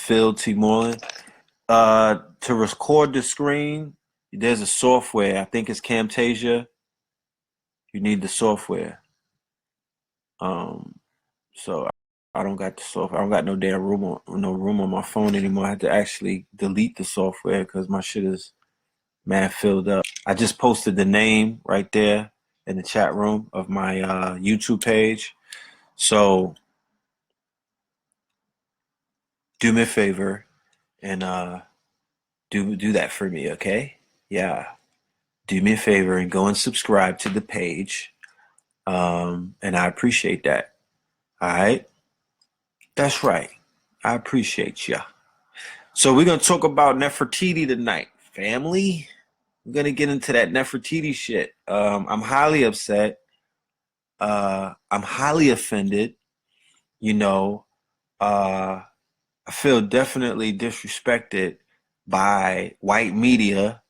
Phil T. Moreland. To record the screen, there's a software. I think it's Camtasia. You need the software. So I don't got the software. I don't got no damn room on my phone anymore. I had to actually delete the software because my shit is mad filled up. I just posted the name right there in the chat room of my YouTube page. So do me a favor and do that for me, okay? Yeah. Do me a favor and go and subscribe to the page. And I appreciate that. All right? That's right. I appreciate ya. So we're going to talk about Nefertiti tonight, family. We're going to get into that Nefertiti shit. I'm highly upset. I'm highly offended. You know, I feel definitely disrespected by white media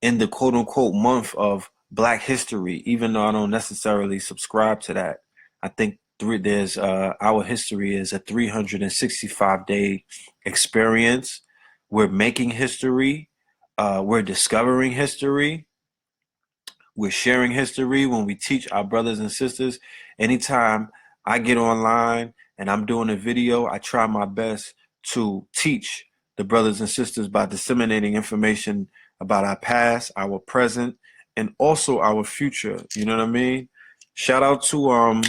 in the quote unquote month of Black History, even though I don't necessarily subscribe to that. I think there's our history is a 365-day experience. We're making history. We're discovering history. We're sharing history when we teach our brothers and sisters. Anytime I get online and I'm doing a video, I try my best to teach the brothers and sisters by disseminating information about our past, our present, and also our future. You know what I mean? Shout out to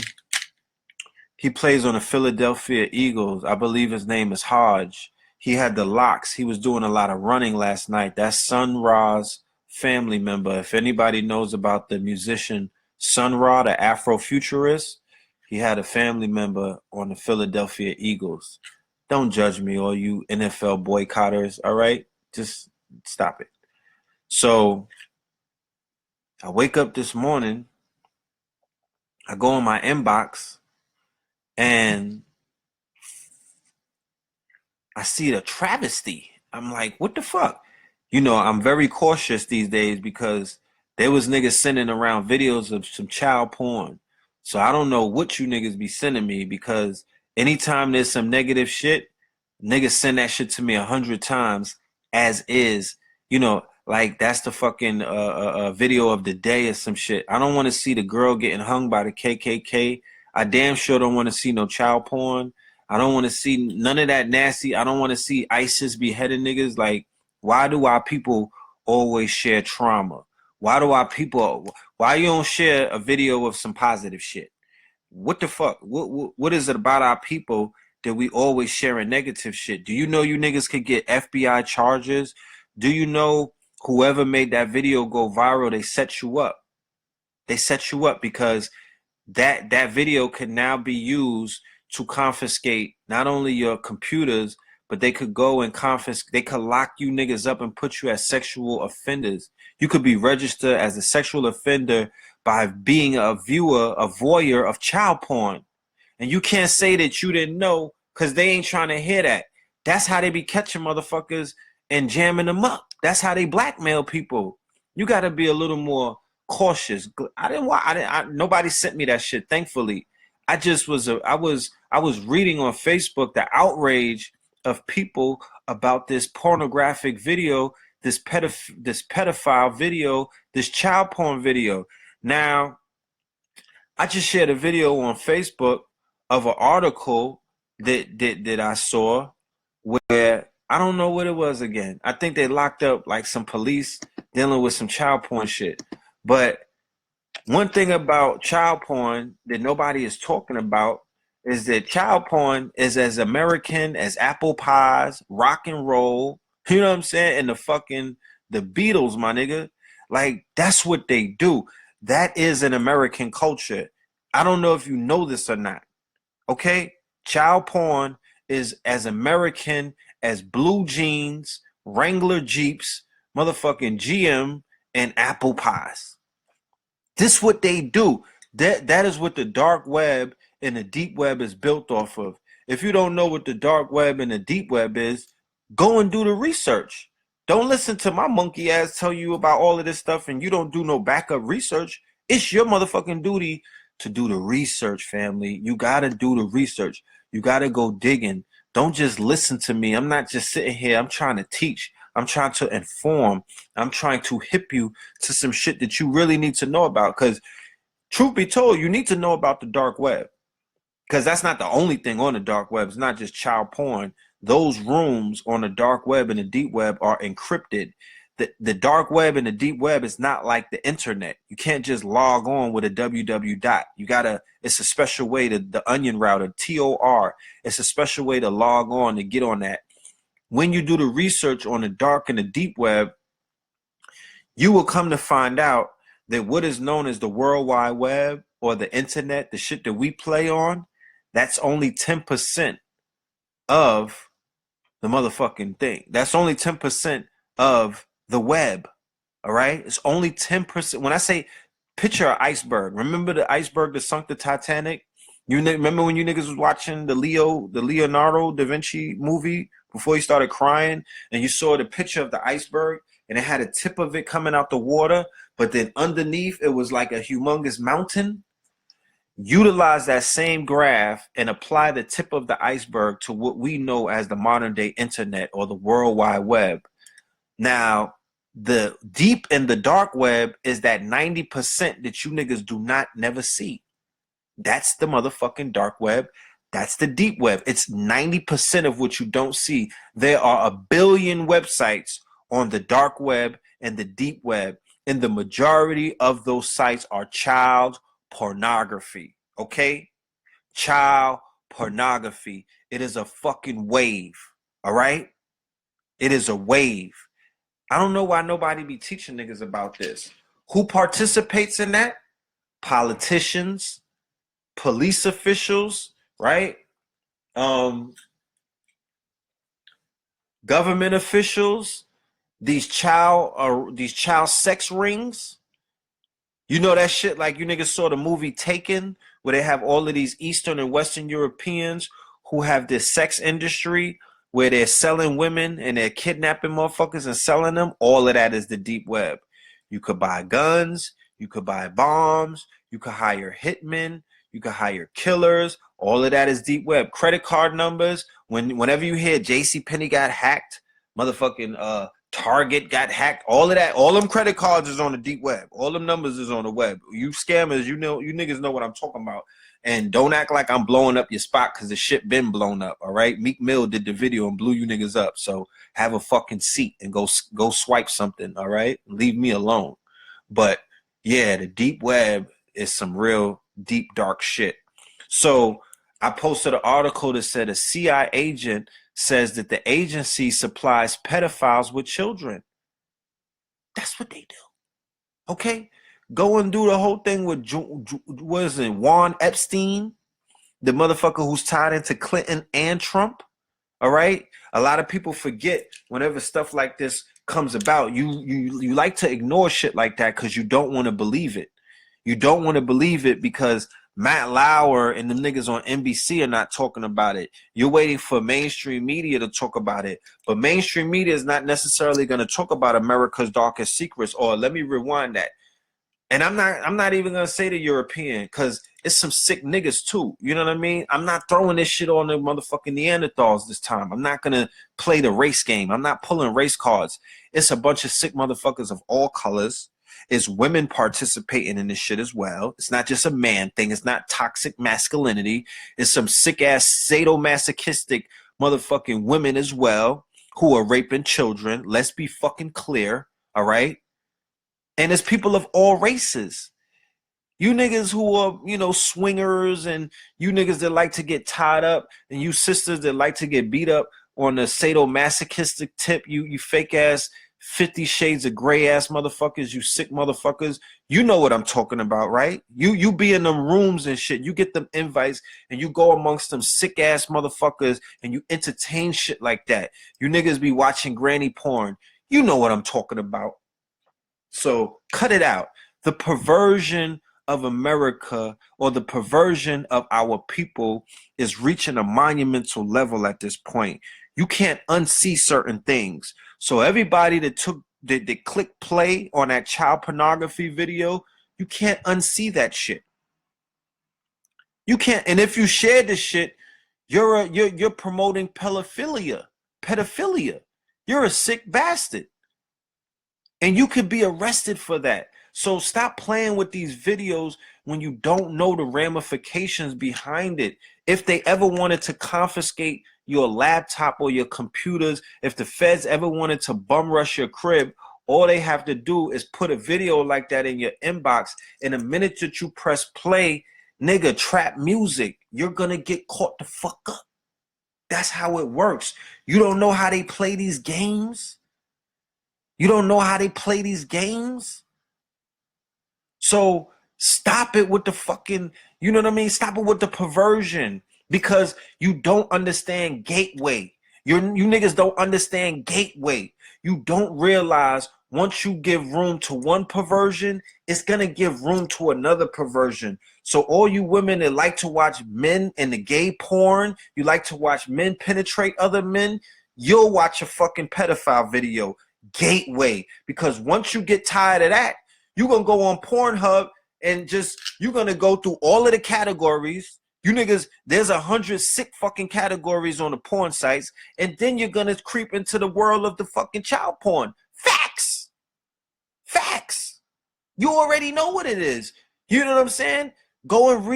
he plays on the Philadelphia Eagles. I believe his name is Hodge. He had the locks. He was doing a lot of running last night. That's Sun Ra's family member. If anybody knows about the musician Sun Ra, the Afrofuturist, he had a family member on the Philadelphia Eagles. Don't judge me, all you NFL boycotters, all right? Just stop it. So I wake up this morning, I go in my inbox, and I see the travesty. I'm like, what the fuck? You know, I'm very cautious these days because there was niggas sending around videos of some child porn. So I don't know what you niggas be sending me, because anytime there's some negative shit, niggas send that shit to me 100 times as is. You know, like that's the fucking video of the day or some shit. I don't want to see the girl getting hung by the KKK. I damn sure don't want to see no child porn. I don't want to see none of that nasty. I don't want to see ISIS beheading niggas. Like, why do our people always share trauma? Why you don't share a video of some positive shit? What the fuck? What is it about our people that we always sharing negative shit? Do you know you niggas could get FBI charges? Do you know whoever made that video go viral, they set you up? They set you up because that video could now be used to confiscate not only your computers, but they could go and they could lock you niggas up and put you as sexual offenders. You could be registered as a sexual offender by being a viewer, a voyeur of child porn. And you can't say that you didn't know, because they ain't trying to hear that. That's how they be catching motherfuckers and jamming them up. That's how they blackmail people. You got to be a little more cautious. Nobody sent me that shit, thankfully. I was reading on Facebook the outrage of people about this pornographic video, this pedophile video, this child porn video. Now, I just shared a video on Facebook of an article that I saw where I don't know what it was again. I think they locked up like some police dealing with some child porn shit. But one thing about child porn that nobody is talking about is that child porn is as American as apple pies, rock and roll, you know what I'm saying? And the Beatles, my nigga. Like, that's what they do. That is an American culture. I don't know if you know this or not. Okay? Child porn is as American as blue jeans, Wrangler Jeeps, motherfucking GM, and apple pies. This what they do. That is what the dark web and the deep web is built off of. If you don't know what the dark web and the deep web is, go and do the research. Don't listen to my monkey ass tell you about all of this stuff and you don't do no backup research. It's your motherfucking duty to do the research, family. You gotta do the research. You gotta go digging. Don't just listen to me. I'm not just sitting here. I'm trying to teach. I'm trying to inform. I'm trying to hip you to some shit that you really need to know about. Because truth be told, you need to know about the dark web. Because that's not the only thing on the dark web. It's not just child porn. Those rooms on the dark web and the deep web are encrypted. The dark web and the deep web is not like the internet. You can't just log on with a www dot. You gotta, it's a special way to the onion router, TOR. It's a special way to log on to get on that. When you do the research on the dark and the deep web, you will come to find out that what is known as the World Wide Web or the internet, the shit that we play on, that's only 10% of the motherfucking thing. That's only 10% of the web. All right? It's only 10%. When I say picture an iceberg, remember the iceberg that sunk the Titanic? You remember when you niggas was watching the Leonardo da Vinci movie before he started crying and you saw the picture of the iceberg and it had a tip of it coming out the water, but then underneath it was like a humongous mountain? Utilize that same graph and apply the tip of the iceberg to what we know as the modern day internet or the World Wide Web. Now, the deep and the dark web is that 90% that you niggas do not never see. That's the motherfucking dark web. That's the deep web. It's 90% of what you don't see. There are a billion websites on the dark web and the deep web, and the majority of those sites are child pornography. Okay? Child pornography. It is a fucking wave. All right? It is a wave. I don't know why nobody be teaching niggas about this. Who participates in that? Politicians, police officials, right? Government officials, these child sex rings. You know that shit, like you niggas saw the movie Taken, where they have all of these Eastern and Western Europeans who have this sex industry where they're selling women and they're kidnapping motherfuckers and selling them. All of that is the deep web. You could buy guns, you could buy bombs, you could hire hitmen, you could hire killers. All of that is deep web. Credit card numbers. Whenever you hear JCPenney got hacked, motherfucking Target got hacked, all of that, all them credit cards is on the deep web. All them numbers is on the web. You scammers, you niggas know what I'm talking about. And don't act like I'm blowing up your spot because the shit been blown up, all right? Meek Mill did the video and blew you niggas up. So have a fucking seat and go swipe something, all right? Leave me alone. But yeah, the deep web is some real deep, dark shit. So I posted an article that said a CIA agent says that the agency supplies pedophiles with children. That's what they do. Okay? Go and do the whole thing with, what is it, Juan Epstein, the motherfucker who's tied into Clinton and Trump. All right? A lot of people forget whenever stuff like this comes about. You like to ignore shit like that because you don't want to believe it. You don't want to believe it because Matt Lauer and the niggas on NBC are not talking about it. You're waiting for mainstream media to talk about it. But mainstream media is not necessarily going to talk about America's darkest secrets. Or let me rewind that. And I'm not even going to say the European because it's some sick niggas too. You know what I mean? I'm not throwing this shit on the motherfucking Neanderthals this time. I'm not going to play the race game. I'm not pulling race cards. It's a bunch of sick motherfuckers of all colors. It's women participating in this shit as well. It's not just a man thing. It's not toxic masculinity. It's some sick-ass sadomasochistic motherfucking women as well who are raping children. Let's be fucking clear, all right? And it's people of all races. You niggas who are, you know, swingers and you niggas that like to get tied up and you sisters that like to get beat up on the sadomasochistic tip, you fake-ass 50 Shades of Grey ass motherfuckers, you sick motherfuckers. You know what I'm talking about, right? You be in them rooms and shit. You get them invites and you go amongst them sick ass motherfuckers and you entertain shit like that. You niggas be watching granny porn. You know what I'm talking about. So cut it out. The perversion of America or the perversion of our people is reaching a monumental level at this point. You can't unsee certain things. So everybody that clicked play on that child pornography video, you can't unsee that shit. You can't. And if you shared this shit, You're promoting pedophilia. You're a sick bastard. And you could be arrested for that. So stop playing with these videos when you don't know the ramifications behind it. If they ever wanted to confiscate your laptop or your computers, if the feds ever wanted to bum rush your crib, all they have to do is put a video like that in your inbox. And the minute that you press play, nigga, trap music, you're gonna get caught the fuck up. That's how it works. You don't know how they play these games? You don't know how they play these games? So stop it with the fucking, you know what I mean? Stop it with the perversion, because you don't understand gateway. You niggas don't understand gateway. You don't realize once you give room to one perversion, it's gonna give room to another perversion. So all you women that like to watch men in the gay porn, you like to watch men penetrate other men, you'll watch a fucking pedophile video. Gateway. Because once you get tired of that, you're gonna go on Pornhub and just, you're gonna go through all of the categories. You niggas, there's 100 sick fucking categories on the porn sites, and then you're gonna creep into the world of the fucking child porn. Facts. Facts. You already know what it is. You know what I'm saying? Go and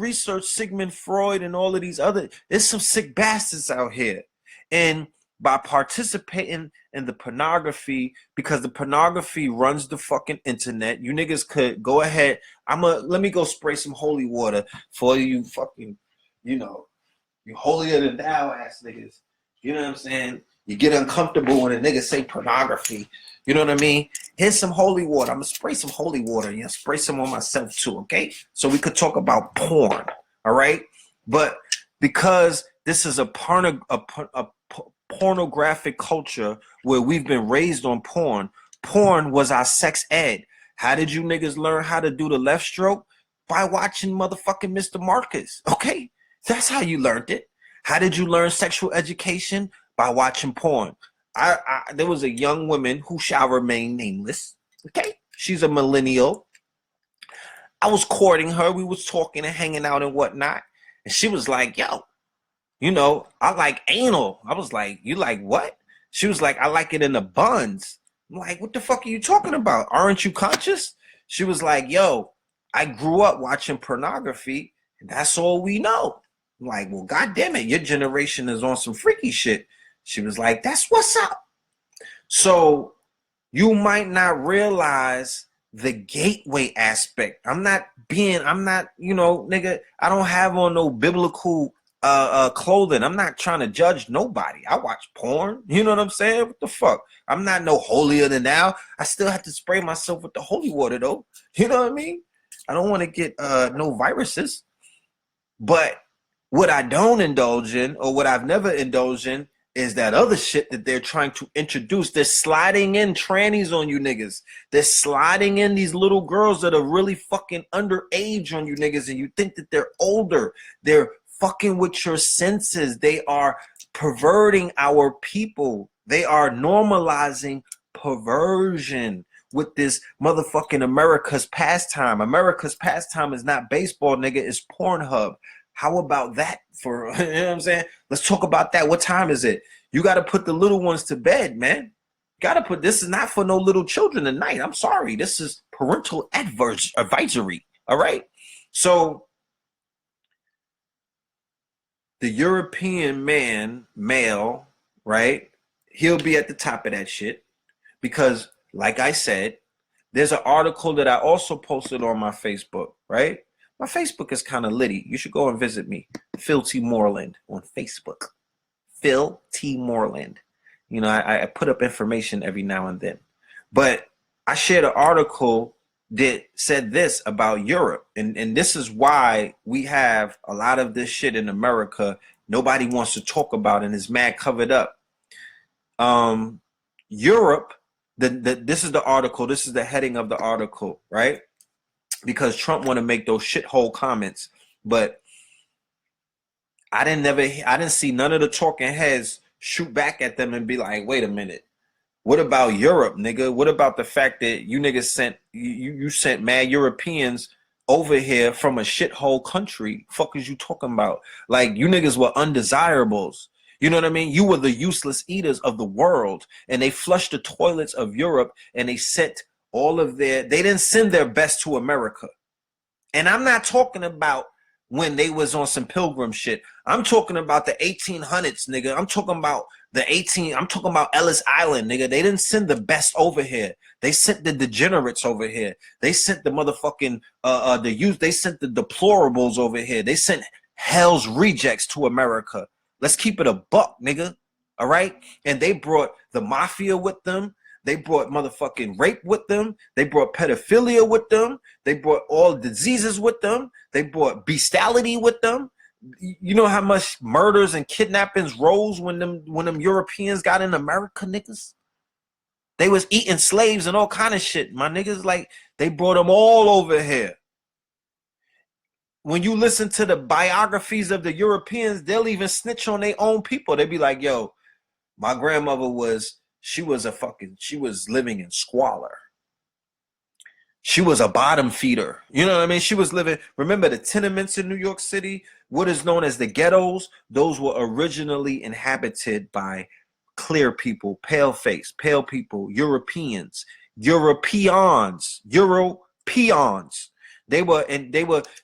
research Sigmund Freud and all of these other, there's some sick bastards out here. And by participating in the pornography, because the pornography runs the fucking internet, you niggas could go ahead. Let me go spray some holy water for you fucking, you know, you holier than thou ass niggas. You know what I'm saying? You get uncomfortable when a nigga say pornography. You know what I mean? Here's some holy water. I'm gonna spray some holy water. You know, spray some on myself too, okay? So we could talk about porn, all right? But because this is a pornographic culture where we've been raised on porn. Porn was our sex ed. How did you niggas learn how to do the left stroke? By watching motherfucking Mr. Marcus. Okay, that's how you learned it. How did you learn sexual education? By watching porn. There was a young woman who shall remain nameless. Okay, she's a millennial. I was courting her. We was talking and hanging out and whatnot, and she was like, "Yo, you know, I like anal." I was like, "You like what?" She was like, "I like it in the buns." I'm like, "What the fuck are you talking about? Aren't you conscious?" She was like, "Yo, I grew up watching pornography, and that's all we know." I'm like, "Well, goddamn it, your generation is on some freaky shit." She was like, "That's what's up." So you might not realize the gateway aspect. I'm not, you know, nigga, I don't have on no biblical clothing. I'm not trying to judge nobody. I watch porn. You know what I'm saying? What the fuck? I'm not no holier than thou. I still have to spray myself with the holy water though. You know what I mean? I don't want to get no viruses. But what I don't indulge in, or what I've never indulged in, is that other shit that they're trying to introduce. They're sliding in trannies on you niggas. They're sliding in these little girls that are really fucking underage on you niggas, and you think that they're older. They're fucking with your senses. They are perverting our people. They are normalizing perversion with this motherfucking America's pastime. America's pastime is not baseball, nigga. It's Pornhub. How about that for, you know what I'm saying? Let's talk about that. What time is it? You got to put the little ones to bed, man. You got to put, this is not for no little children tonight. I'm sorry. This is parental advisory. All right. So the European male, right? He'll be at the top of that shit because, like I said, there's an article that I also posted on my Facebook, right? My Facebook is kind of litty. You should go and visit me. Phil T. Moreland on Facebook. Phil T. Moreland. You know, I put up information every now and then. But I shared an article that said this about Europe. And this is why we have a lot of this shit in America nobody wants to talk about and is mad covered up. Europe, this is the article. This is the heading of the article, right? Because Trump want to make those shithole comments, but I didn't see none of the talking heads shoot back at them and be like, wait a minute, what about Europe, nigga? What about the fact that you niggas sent mad Europeans over here from a shithole country. Fuck is you talking about? Like, you niggas were undesirables. You know what I mean? You were the useless eaters of the world, and they flushed the toilets of Europe, and they sent all of they didn't send their best to America. And I'm not talking about when they was on some pilgrim shit. I'm talking about the 1800s, nigga. I'm talking about I'm talking about Ellis Island, nigga. They didn't send the best over here. They sent the degenerates over here. They sent the motherfucking the youth. They sent the deplorables over here. They sent hell's rejects to America. Let's keep it a buck, nigga. All right? And they brought the mafia with them. They brought motherfucking rape with them. They brought pedophilia with them. They brought all diseases with them. They brought bestiality with them. You know how much murders and kidnappings rose when them Europeans got in America, niggas? They was eating slaves and all kind of shit, my niggas. Like, they brought them all over here. When you listen to the biographies of the Europeans, they'll even snitch on their own people. They be like, yo, my grandmother she was living in squalor. She was a bottom feeder. You know what I mean? She was living, remember the tenements in New York City? What is known as the ghettos? Those were originally inhabited by clear people, pale face, pale people, Europeans. They were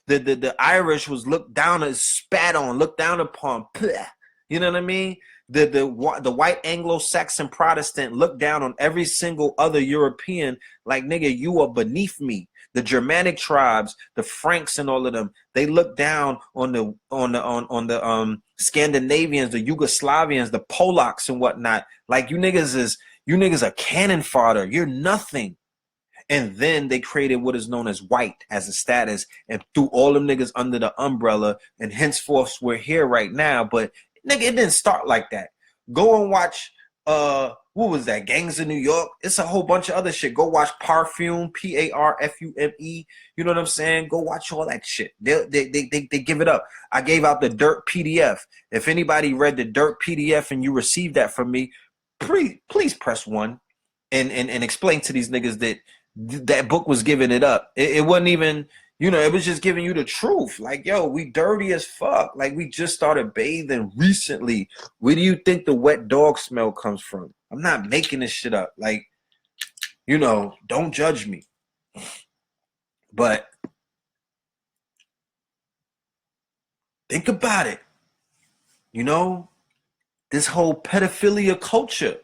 the Irish was looked down as spat on, looked down upon. You know what I mean? The white Anglo-Saxon Protestant looked down on every single other European like, nigga, you are beneath me. The Germanic tribes, the Franks and all of them, they looked down on the Scandinavians, the Yugoslavians, the Polacks and whatnot. Like, you niggas are cannon fodder. You're nothing. And then they created what is known as white as a status and threw all them niggas under the umbrella. And henceforth, we're here right now. But nigga, it didn't start like that. Go and watch, what was that? Gangs of New York. It's a whole bunch of other shit. Go watch Parfume, Parfume. You know what I'm saying? Go watch all that shit. They give it up. I gave out the Dirt PDF. If anybody read the Dirt PDF and you received that from me, please press 1 and explain to these niggas that that book was giving it up. It wasn't even, you know, it was just giving you the truth. Like, yo, we dirty as fuck. Like, we just started bathing recently. Where do you think the wet dog smell comes from? I'm not making this shit up. Like, you know, don't judge me. But think about it. You know, this whole pedophilia culture.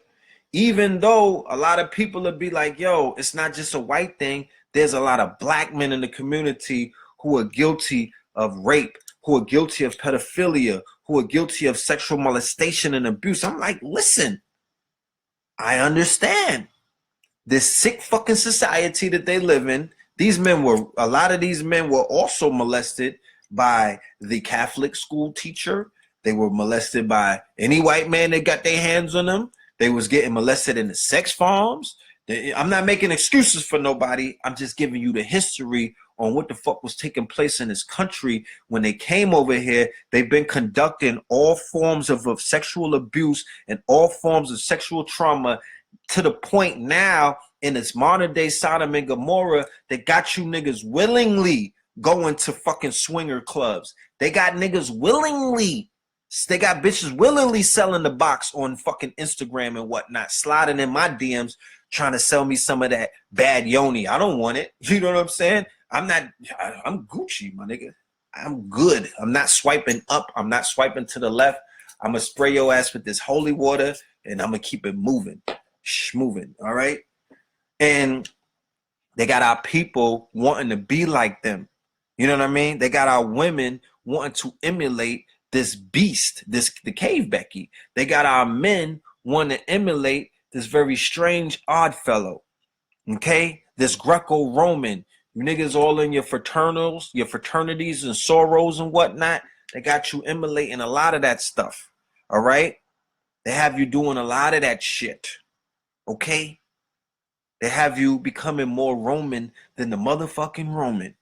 Even though a lot of people would be like, yo, it's not just a white thing. There's a lot of black men in the community who are guilty of rape, who are guilty of pedophilia, who are guilty of sexual molestation and abuse. I'm like, listen, I understand this sick fucking society that they live in. A lot of these men were also molested by the Catholic school teacher. They were molested by any white man that got their hands on them. They was getting molested in the sex farms. I'm not making excuses for nobody. I'm just giving you the history on what the fuck was taking place in this country when they came over here. They've been conducting all forms of sexual abuse and all forms of sexual trauma to the point now in this modern day Sodom and Gomorrah that got you niggas willingly going to fucking swinger clubs. They got niggas willingly. They got bitches willingly selling the box on fucking Instagram and whatnot, sliding in my DMs, trying to sell me some of that bad yoni. I don't want it. You know what I'm saying? I'm Gucci, my nigga. I'm good. I'm not swiping up. I'm not swiping to the left. I'm going to spray your ass with this holy water, and I'm going to keep it moving. Moving, all right? And they got our people wanting to be like them. You know what I mean? They got our women wanting to emulate this beast, the cave Becky. They got our men wanting to emulate this very strange odd fellow. Okay? This Greco-Roman. You niggas all in your fraternities and sorrows and whatnot. They got you emulating a lot of that stuff. All right? They have you doing a lot of that shit. Okay? They have you becoming more Roman than the motherfucking Roman.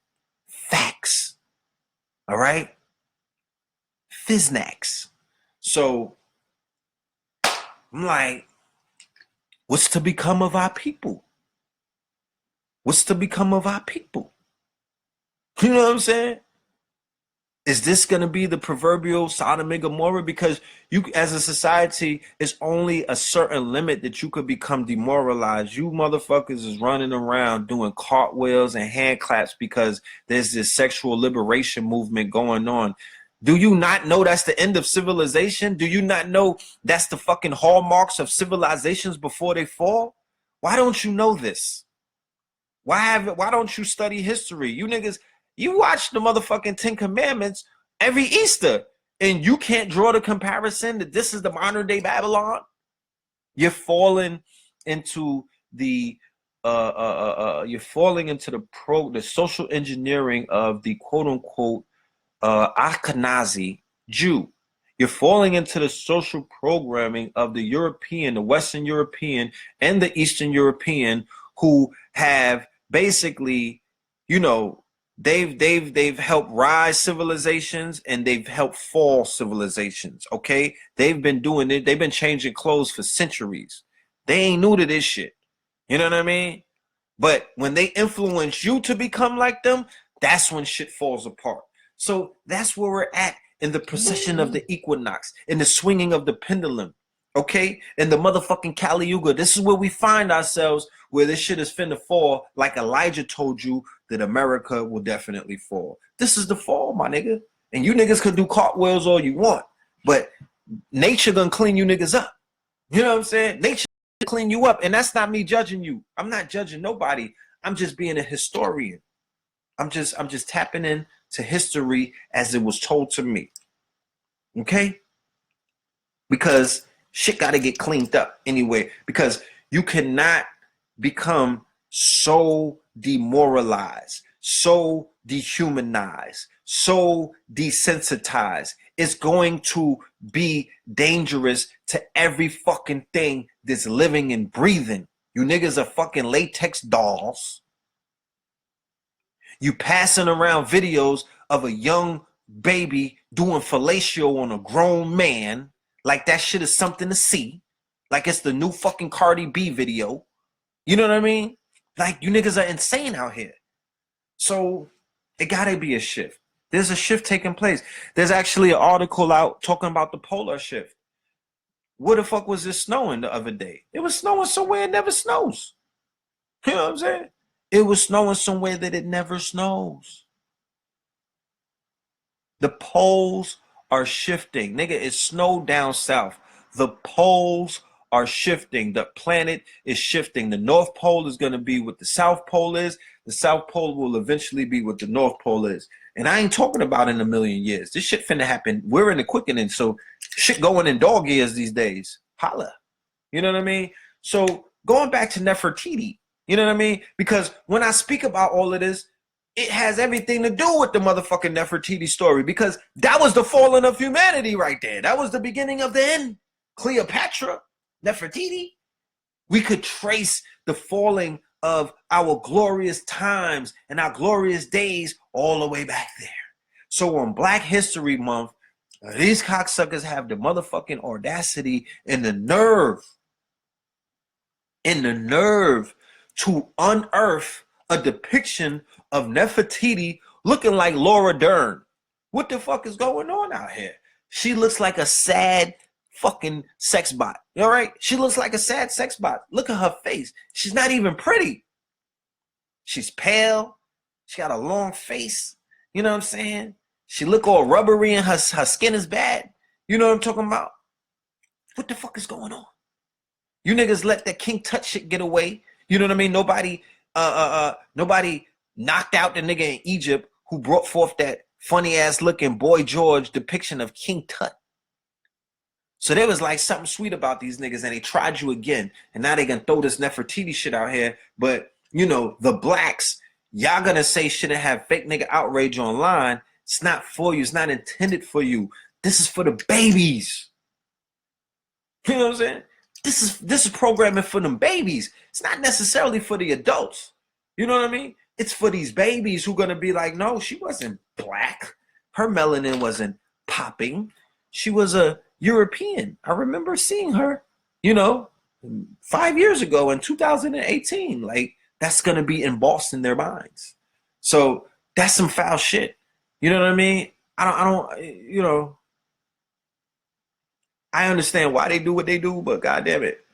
Facts. All right? Fiznacks. So I'm like, what's to become of our people? What's to become of our people? You know what I'm saying? Is this going to be the proverbial Sodom and Gomorrah? Because you, as a society, it's only a certain limit that you could become demoralized. You motherfuckers is running around doing cartwheels and hand claps because there's this sexual liberation movement going on. Do you not know that's the end of civilization? Do you not know that's the fucking hallmarks of civilizations before they fall? Why don't you know this? Why don't you study history? You niggas, you watch the motherfucking 10 Commandments every Easter, and you can't draw the comparison that this is the modern day Babylon. You're falling into the the social engineering of the quote unquote Ashkenazi Jew. You're falling into the social programming of the European, the Western European, and the Eastern European, who have basically, you know, they've helped rise civilizations and they've helped fall civilizations. Okay, they've been doing it. They've been changing clothes for centuries. They ain't new to this shit. You know what I mean? But when they influence you to become like them, that's when shit falls apart. So that's where we're at in the precession of the equinox, in the swinging of the pendulum. Okay, in the motherfucking Kali Yuga, this is where we find ourselves, where this shit is finna fall, like Elijah told you that America will definitely fall. This is the fall, my nigga. And you niggas could do cartwheels all you want, but nature gonna clean you niggas up. You know what I'm saying? Nature clean you up, and that's not me judging you. I'm not judging nobody. I'm just being a historian. I'm just tapping in to history as it was told to me. Okay? Because shit got to get cleaned up anyway, because you cannot become so demoralized, so dehumanized, so desensitized. It's going to be dangerous to every fucking thing that's living and breathing. You niggas are fucking latex dolls. You passing around videos of a young baby doing fellatio on a grown man like that shit is something to see. Like it's the new fucking Cardi B video. You know what I mean? Like, you niggas are insane out here. So it gotta be a shift. There's a shift taking place. There's actually an article out talking about the polar shift. Where the fuck was it snowing the other day? It was snowing somewhere it never snows. You know what I'm saying? It was snowing somewhere that it never snows. The poles are shifting. Nigga, it snowed down south. The poles are shifting. The planet is shifting. The North Pole is going to be what the South Pole is. The South Pole will eventually be what the North Pole is. And I ain't talking about in a million years. This shit finna happen. We're in the quickening, so shit going in dog years these days. Holla. You know what I mean? So going back to Nefertiti, you know what I mean? Because when I speak about all of this, it has everything to do with the motherfucking Nefertiti story, because that was the falling of humanity right there. That was the beginning of the end. Cleopatra, Nefertiti. We could trace the falling of our glorious times and our glorious days all the way back there. So on Black History Month, these cocksuckers have the motherfucking audacity and the nerve to unearth a depiction of Nefertiti looking like Laura Dern. What the fuck is going on out here? She looks like a sad fucking sex bot. All right? She looks like a sad sex bot. Look at her face. She's not even pretty. She's pale. She got a long face. You know what I'm saying? She look all rubbery and her skin is bad. You know what I'm talking about? What the fuck is going on? You niggas let that King Tut shit get away. You know what I mean? Nobody knocked out the nigga in Egypt who brought forth that funny ass looking Boy George depiction of King Tut. So there was like something sweet about these niggas, and they tried you again. And now they gonna throw this Nefertiti shit out here. But, you know, the blacks, y'all gonna say shit and have fake nigga outrage online. It's not for you. It's not intended for you. This is for the babies. You know what I'm saying? This is programming for them babies. It's not necessarily for the adults. You know what I mean? It's for these babies who gonna be like, no, she wasn't black. Her melanin wasn't popping. She was a European. I remember seeing her, you know, 5 years ago in 2018. Like, that's gonna be embossed in their minds. So That's some foul shit. You know what I mean? I don't, you know, I understand why they do what they do, but God damn it,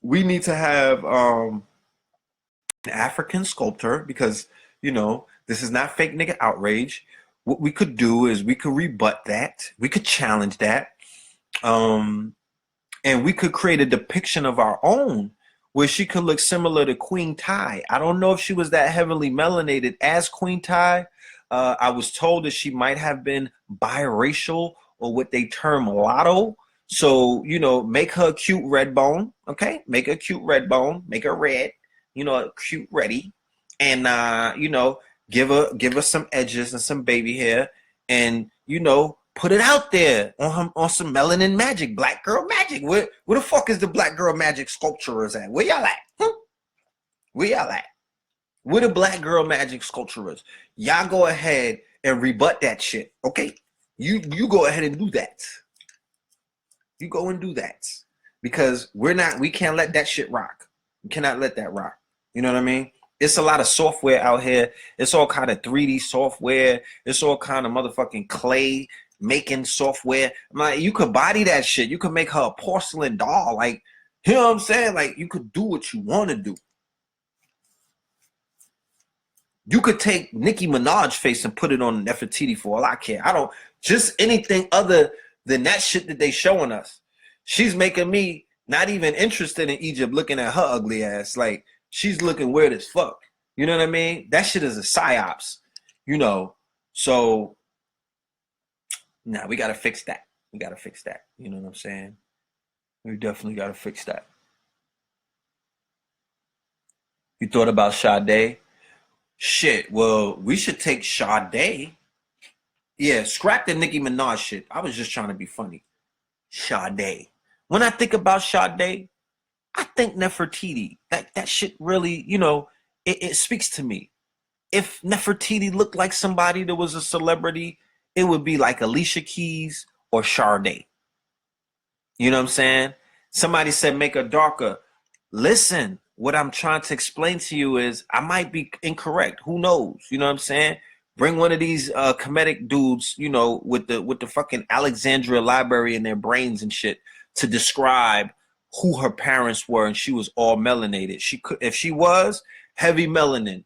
we need to have an African sculptor because you know this is not fake nigga outrage. What we could do is we could rebut that, we could challenge that, um, and we could create a depiction of our own where she could look similar to Queen Ty. I don't know if she was that heavily melanated as Queen Ty. I was told that she might have been biracial or what they term mulatto. So, you know, make her a cute red bone, okay? Make her a cute red bone, make her red, you know, cute ready. And you know, give her some edges and some baby hair and you know, put it out there on some melanin magic, black girl magic. Where the fuck is the black girl magic sculpturers at? Where y'all at? Where y'all at? Where the black girl magic sculpturers? Y'all go ahead and rebut that shit, okay? You go ahead and do that. You go and do that. Because we can't let that shit rock. We cannot let that rock. You know what I mean? It's a lot of software out here. It's all kind of 3D software. It's all kind of motherfucking clay making software. I'm like, you could body that shit. You could make her a porcelain doll. Like, you know what I'm saying? Like, you could do what you want to do. You could take Nicki Minaj face and put it on Nefertiti for all I care. I don't, just anything other than that shit that they showing us. She's making me not even interested in Egypt looking at her ugly ass. Like, she's looking weird as fuck. You know what I mean? That shit is a psyops, you know? So, nah, we got to fix that. We got to fix that. You know what I'm saying? We definitely got to fix that. You thought about Sade? Shit, well, we should take Sade. Yeah, scrap the Nicki Minaj shit. I was just trying to be funny. Sade. When I think about Sade, I think Nefertiti. That shit really, you know, it speaks to me. If Nefertiti looked like somebody that was a celebrity, it would be like Alicia Keys or Sade. You know what I'm saying? Somebody said make her darker. Listen, what I'm trying to explain to you is I might be incorrect. Who knows? You know what I'm saying? Bring one of these comedic dudes, you know, with the fucking Alexandria Library in their brains and shit to describe who her parents were, and she was all melanated. She could, if she was heavy melanin,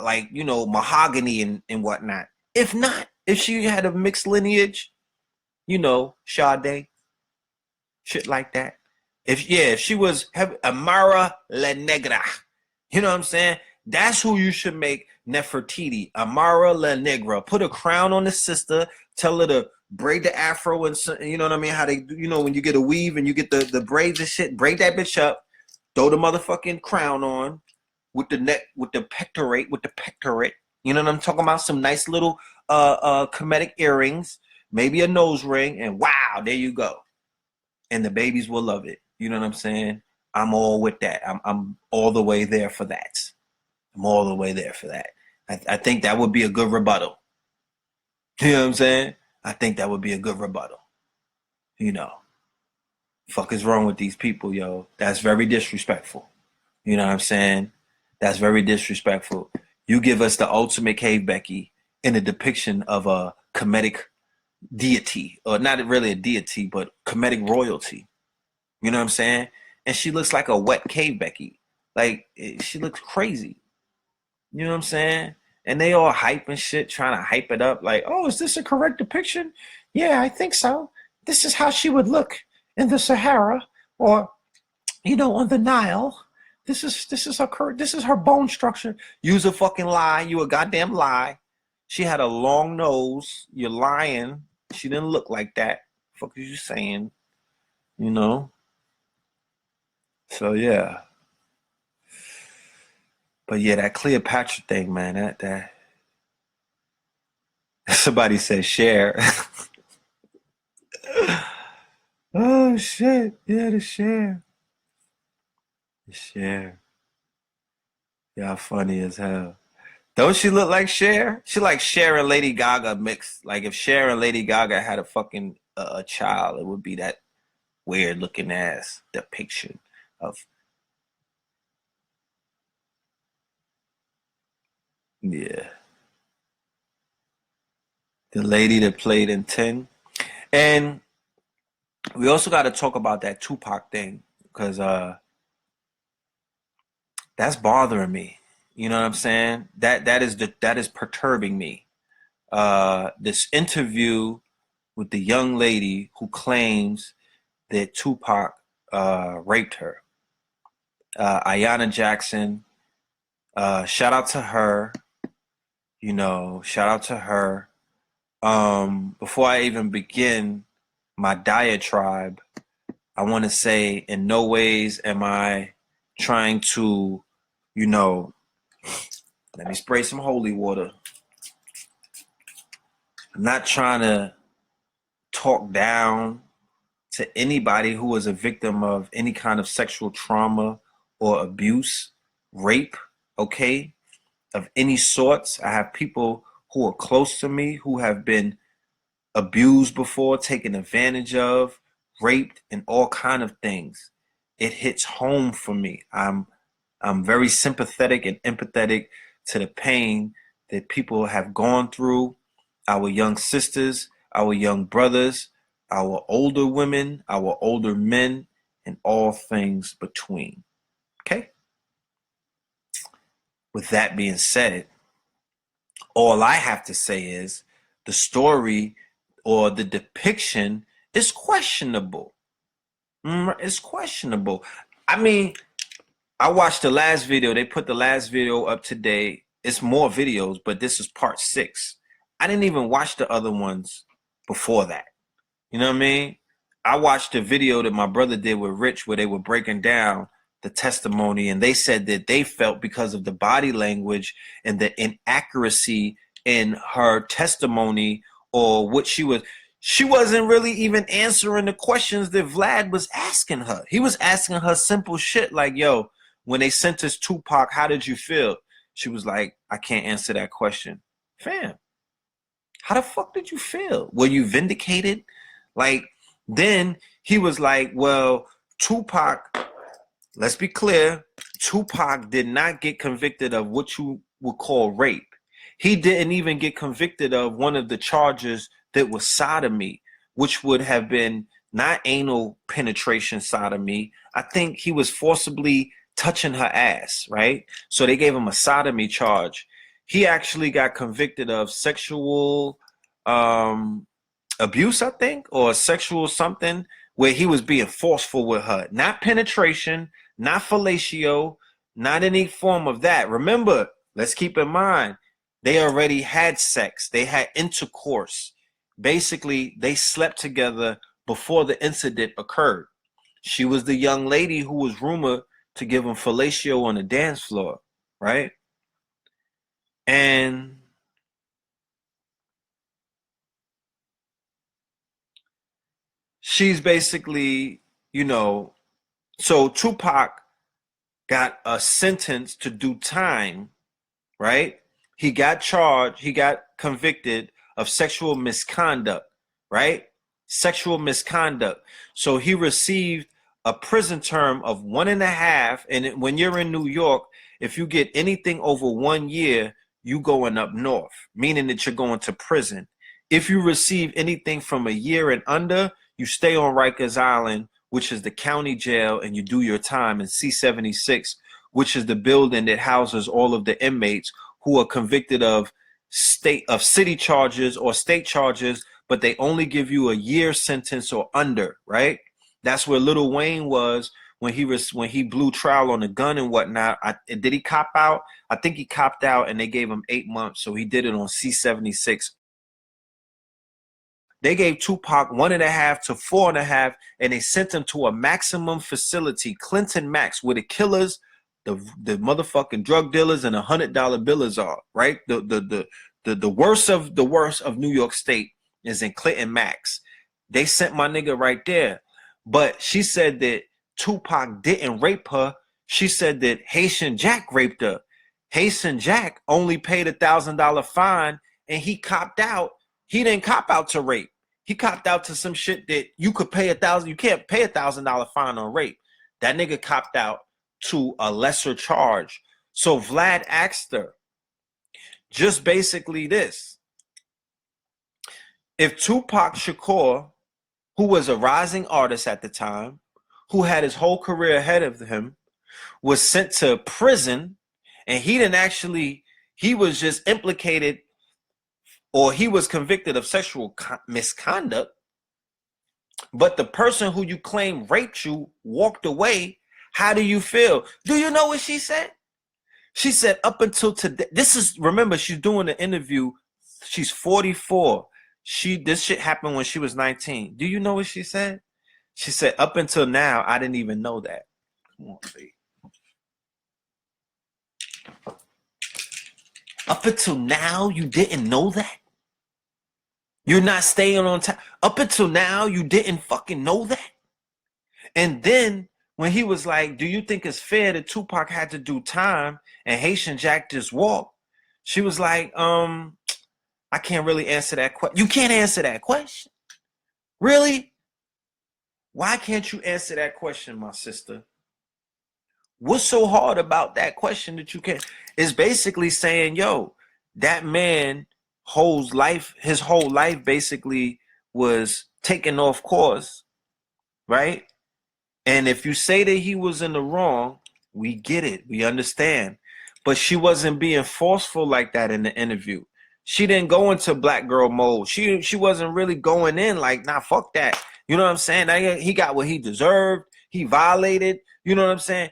like you know, mahogany and whatnot. If not, if she had a mixed lineage, you know, Sade, shit like that. If she was Amara La Negra, you know what I'm saying? That's who you should make Nefertiti, Amara La Negra. Put a crown on the sister. Tell her to braid the afro and you know what I mean? How they, you know, when you get a weave and you get the braids and shit, braid that bitch up. Throw the motherfucking crown on with the neck, with the pectorate. You know what I'm talking about? Some nice little comedic earrings, maybe a nose ring, and wow, there you go. And the babies will love it. You know what I'm saying? I'm all with that. I'm all the way there for that. I'm all the way there for that. I think that would be a good rebuttal. You know what I'm saying? I think that would be a good rebuttal. You know, fuck is wrong with these people, yo? That's very disrespectful. You know what I'm saying? That's very disrespectful. You give us the ultimate cave Becky in a depiction of a comedic deity, or not really a deity, but comedic royalty. You know what I'm saying? And she looks like a wet cave Becky. Like she looks crazy. You know what I'm saying? And they all hype and shit, trying to hype it up. Like, oh, is this a correct depiction? Yeah, I think so. This is how she would look in the Sahara, or you know, on the Nile. This is her bone structure. Use a fucking lie. You a goddamn lie. She had a long nose. You're lying. She didn't look like that. Fuck is you saying? You know? So yeah. But yeah, that Cleopatra thing, man, that somebody said share. Oh shit. Yeah, the share. The share. Y'all funny as hell. Don't she look like Cher? She like Cher and Lady Gaga mixed. Like if Cher and Lady Gaga had a fucking a child, it would be that weird looking ass depiction of. Yeah. The lady that played in 10. And we also got to talk about that Tupac thing because that's bothering me. You know what I'm saying? That is perturbing me. This interview with the young lady who claims that Tupac raped her. Ayanna Jackson. Shout out to her. You know, shout out to her. Before I even begin my diatribe, I want to say in no ways am I trying to, you know, let me spray some holy water. I'm not trying to talk down to anybody who was a victim of any kind of sexual trauma or abuse, rape, okay, of any sorts. I have people who are close to me who have been abused before, taken advantage of, raped, and all kind of things. It hits home for me. I'm very sympathetic and empathetic to the pain that people have gone through. Our young sisters, our young brothers, our older women, our older men, and all things between. Okay? With that being said, all I have to say is the story or the depiction is questionable. It's questionable. I mean, I watched the last video. They put the last video up today. It's more videos, but this is part 6. I didn't even watch the other ones before that. You know what I mean? I watched a video that my brother did with Rich where they were breaking down the testimony, and they said that they felt because of the body language and the inaccuracy in her testimony or what she wasn't really even answering the questions that Vlad was asking her. He was asking her simple shit like, yo, when they sentenced Tupac, how did you feel? She was like, I can't answer that question. Fam, how the fuck did you feel? Were you vindicated? Like, then he was like, well, Tupac, let's be clear, Tupac did not get convicted of what you would call rape. He didn't even get convicted of one of the charges that was sodomy, which would have been not anal penetration sodomy. I think he was forcibly touching her ass, right? So they gave him a sodomy charge. He actually got convicted of sexual abuse, I think, or sexual something, where he was being forceful with her. Not penetration, not fellatio, not any form of that. Remember, let's keep in mind, they already had sex. They had intercourse. Basically, they slept together before the incident occurred. She was the young lady who was rumored to give him fellatio on the dance floor, right? And she's basically, you know, so Tupac got a sentence to do time, right? He got charged, he got convicted of sexual misconduct, right? Sexual misconduct. So he received a prison term of 1.5. And when you're in New York, if you get anything over 1 year, you going up north, meaning that you're going to prison. If you receive anything from a year and under, you stay on Rikers Island, which is the county jail, and you do your time in C-76, which is the building that houses all of the inmates who are convicted of city charges or state charges, but they only give you a year sentence or under, right? That's where Lil Wayne was when he blew trial on the gun and whatnot. Did he cop out? I think he copped out and they gave him 8 months, so he did it on C-76. They gave Tupac 1.5 to 4.5, and they sent him to a maximum facility, Clinton Max, where the killers, the motherfucking drug dealers, and $100 billers are. Right, the worst of the worst of New York State is in Clinton Max. They sent my nigga right there, but she said that Tupac didn't rape her. She said that Haitian Jack raped her. Haitian Jack only paid $1,000 fine, and he copped out. He didn't cop out to rape. He copped out to some shit that you could pay $1,000. You can't pay $1,000 fine on rape. That nigga copped out to a lesser charge. So Vlad asked her, just basically this. If Tupac Shakur, who was a rising artist at the time, who had his whole career ahead of him, was sent to prison, and he didn't actually, he was just implicated, or he was convicted of sexual misconduct, but the person who you claim raped you walked away, how do you feel? Do you know what she said? She said, up until today, this is, remember, she's doing the interview, she's 44. This shit happened when she was 19. Do you know what she said? She said, up until now, I didn't even know that. Come on, baby. Up until now, you didn't know that? You're not staying on time. Up until now, you didn't fucking know that? And then when he was like, do you think it's fair that Tupac had to do time and Haitian Jack just walked? She was like, I can't really answer that question. You can't answer that question? Really? Why can't you answer that question, my sister? What's so hard about that question that you can't? It's basically saying, yo, that man his whole life basically was taken off course, right? And if you say that he was in the wrong, we get it, we understand. But she wasn't being forceful like that in the interview. She didn't go into black girl mode. She wasn't really going in like, nah, fuck that. You know what I'm saying? He got what he deserved. He violated. You know what I'm saying?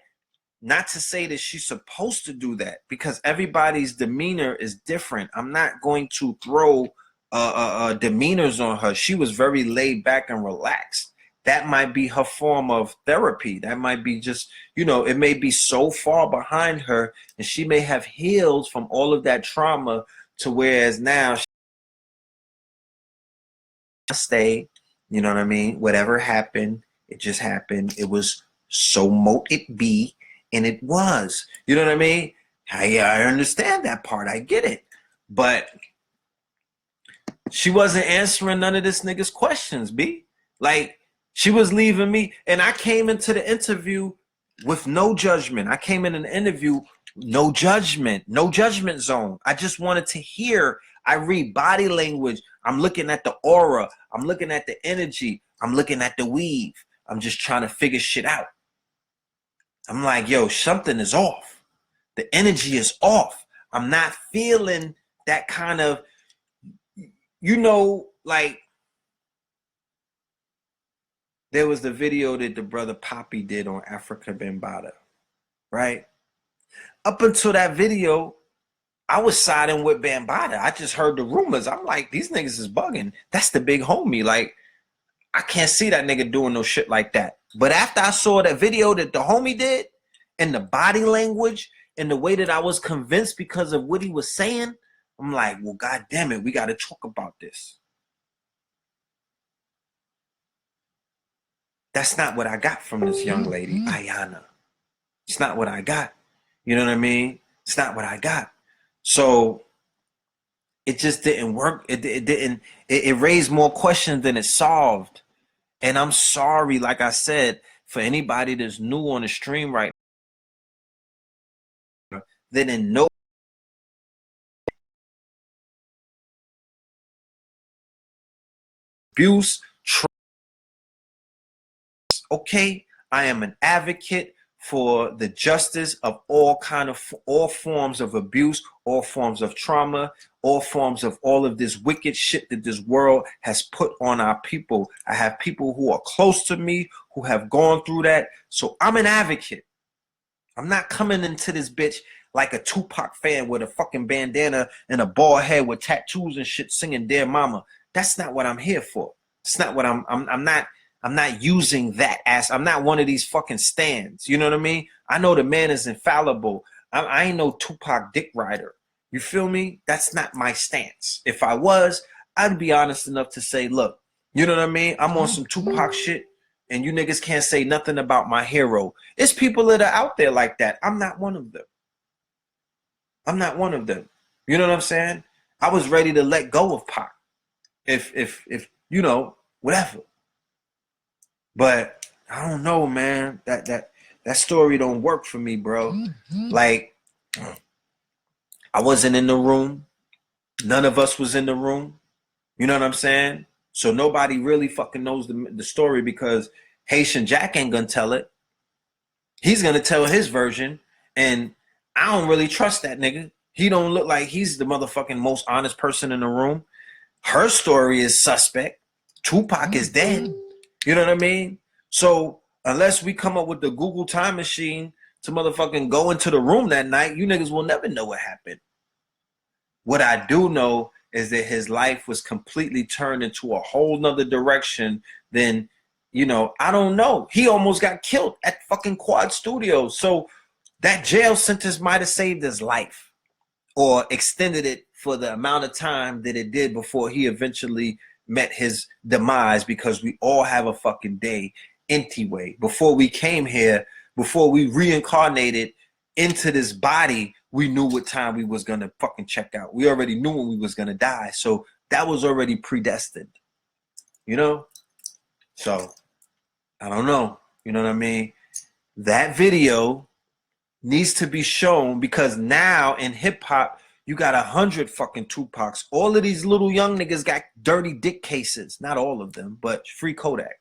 Not to say that she's supposed to do that, because everybody's demeanor is different. I'm not going to throw demeanors on her. She was very laid back and relaxed. That might be her form of therapy. That might be just, you know, it may be so far behind her, and she may have healed from all of that trauma to whereas now she stay, you know what I mean? Whatever happened, it just happened. It was so mote it be. And it was, you know what I mean? I understand that part. I get it. But she wasn't answering none of this nigga's questions, B. Like, she was leaving me. And I came into the interview with no judgment. I came in an interview, no judgment zone. I just wanted to hear. I read body language. I'm looking at the aura. I'm looking at the energy. I'm looking at the weave. I'm just trying to figure shit out. I'm like, yo, something is off. The energy is off. I'm not feeling that kind of, you know, like, there was the video that the brother Poppy did on Africa Bambaataa, right? Up until that video, I was siding with Bambaataa. I just heard the rumors. I'm like, these niggas is bugging. That's the big homie. Like, I can't see that nigga doing no shit like that. But after I saw that video that the homie did, and the body language, and the way that I was convinced because of what he was saying, I'm like, well, God damn it, we got to talk about this. That's not what I got from this young lady, Ayana. It's not what I got. You know what I mean? It's not what I got. So it just didn't work. It raised more questions than it solved. And I'm sorry, like I said, for anybody that's new on the stream right now, that in no abuse, okay, I am an advocate for the justice of all forms of abuse, all forms of trauma, all forms of all of this wicked shit that this world has put on our people. I have people who are close to me who have gone through that. So I'm an advocate. I'm not coming into this bitch like a Tupac fan with a fucking bandana and a bald head with tattoos and shit singing Dear Mama. That's not what I'm here for. It's not what I'm not using that as, I'm not one of these fucking stands. You know what I mean? I know the man is infallible. I ain't no Tupac dick rider. You feel me? That's not my stance. If I was, I'd be honest enough to say, look, you know what I mean? I'm on some Tupac shit, and you niggas can't say nothing about my hero. It's people that are out there like that. I'm not one of them. I'm not one of them. You know what I'm saying? I was ready to let go of Pac. If you know, whatever. But I don't know, man. That story don't work for me, bro. Like, I wasn't in the room. None of us was in the room. You know what I'm saying? So nobody really fucking knows the story because Haitian Jack ain't gonna tell it. He's gonna tell his version, and I don't really trust that nigga. He don't look like he's the motherfucking most honest person in the room. Her story is suspect. Tupac is dead. You know what I mean? So unless we come up with the Google time machine to motherfucking go into the room that night, you niggas will never know what happened. What I do know is that his life was completely turned into a whole nother direction than, you know, I don't know. He almost got killed at fucking Quad Studios. So that jail sentence might have saved his life or extended it for the amount of time that it did before he eventually met his demise, because we all have a fucking day anyway. Before we came here, before we reincarnated into this body, we knew what time we was gonna fucking check out. We already knew when we was gonna die. So that was already predestined, you know? So I don't know, you know what I mean? That video needs to be shown, because now in hip hop, you got 100 fucking Tupacs. All of these little young niggas got dirty dick cases. Not all of them, but free Kodak.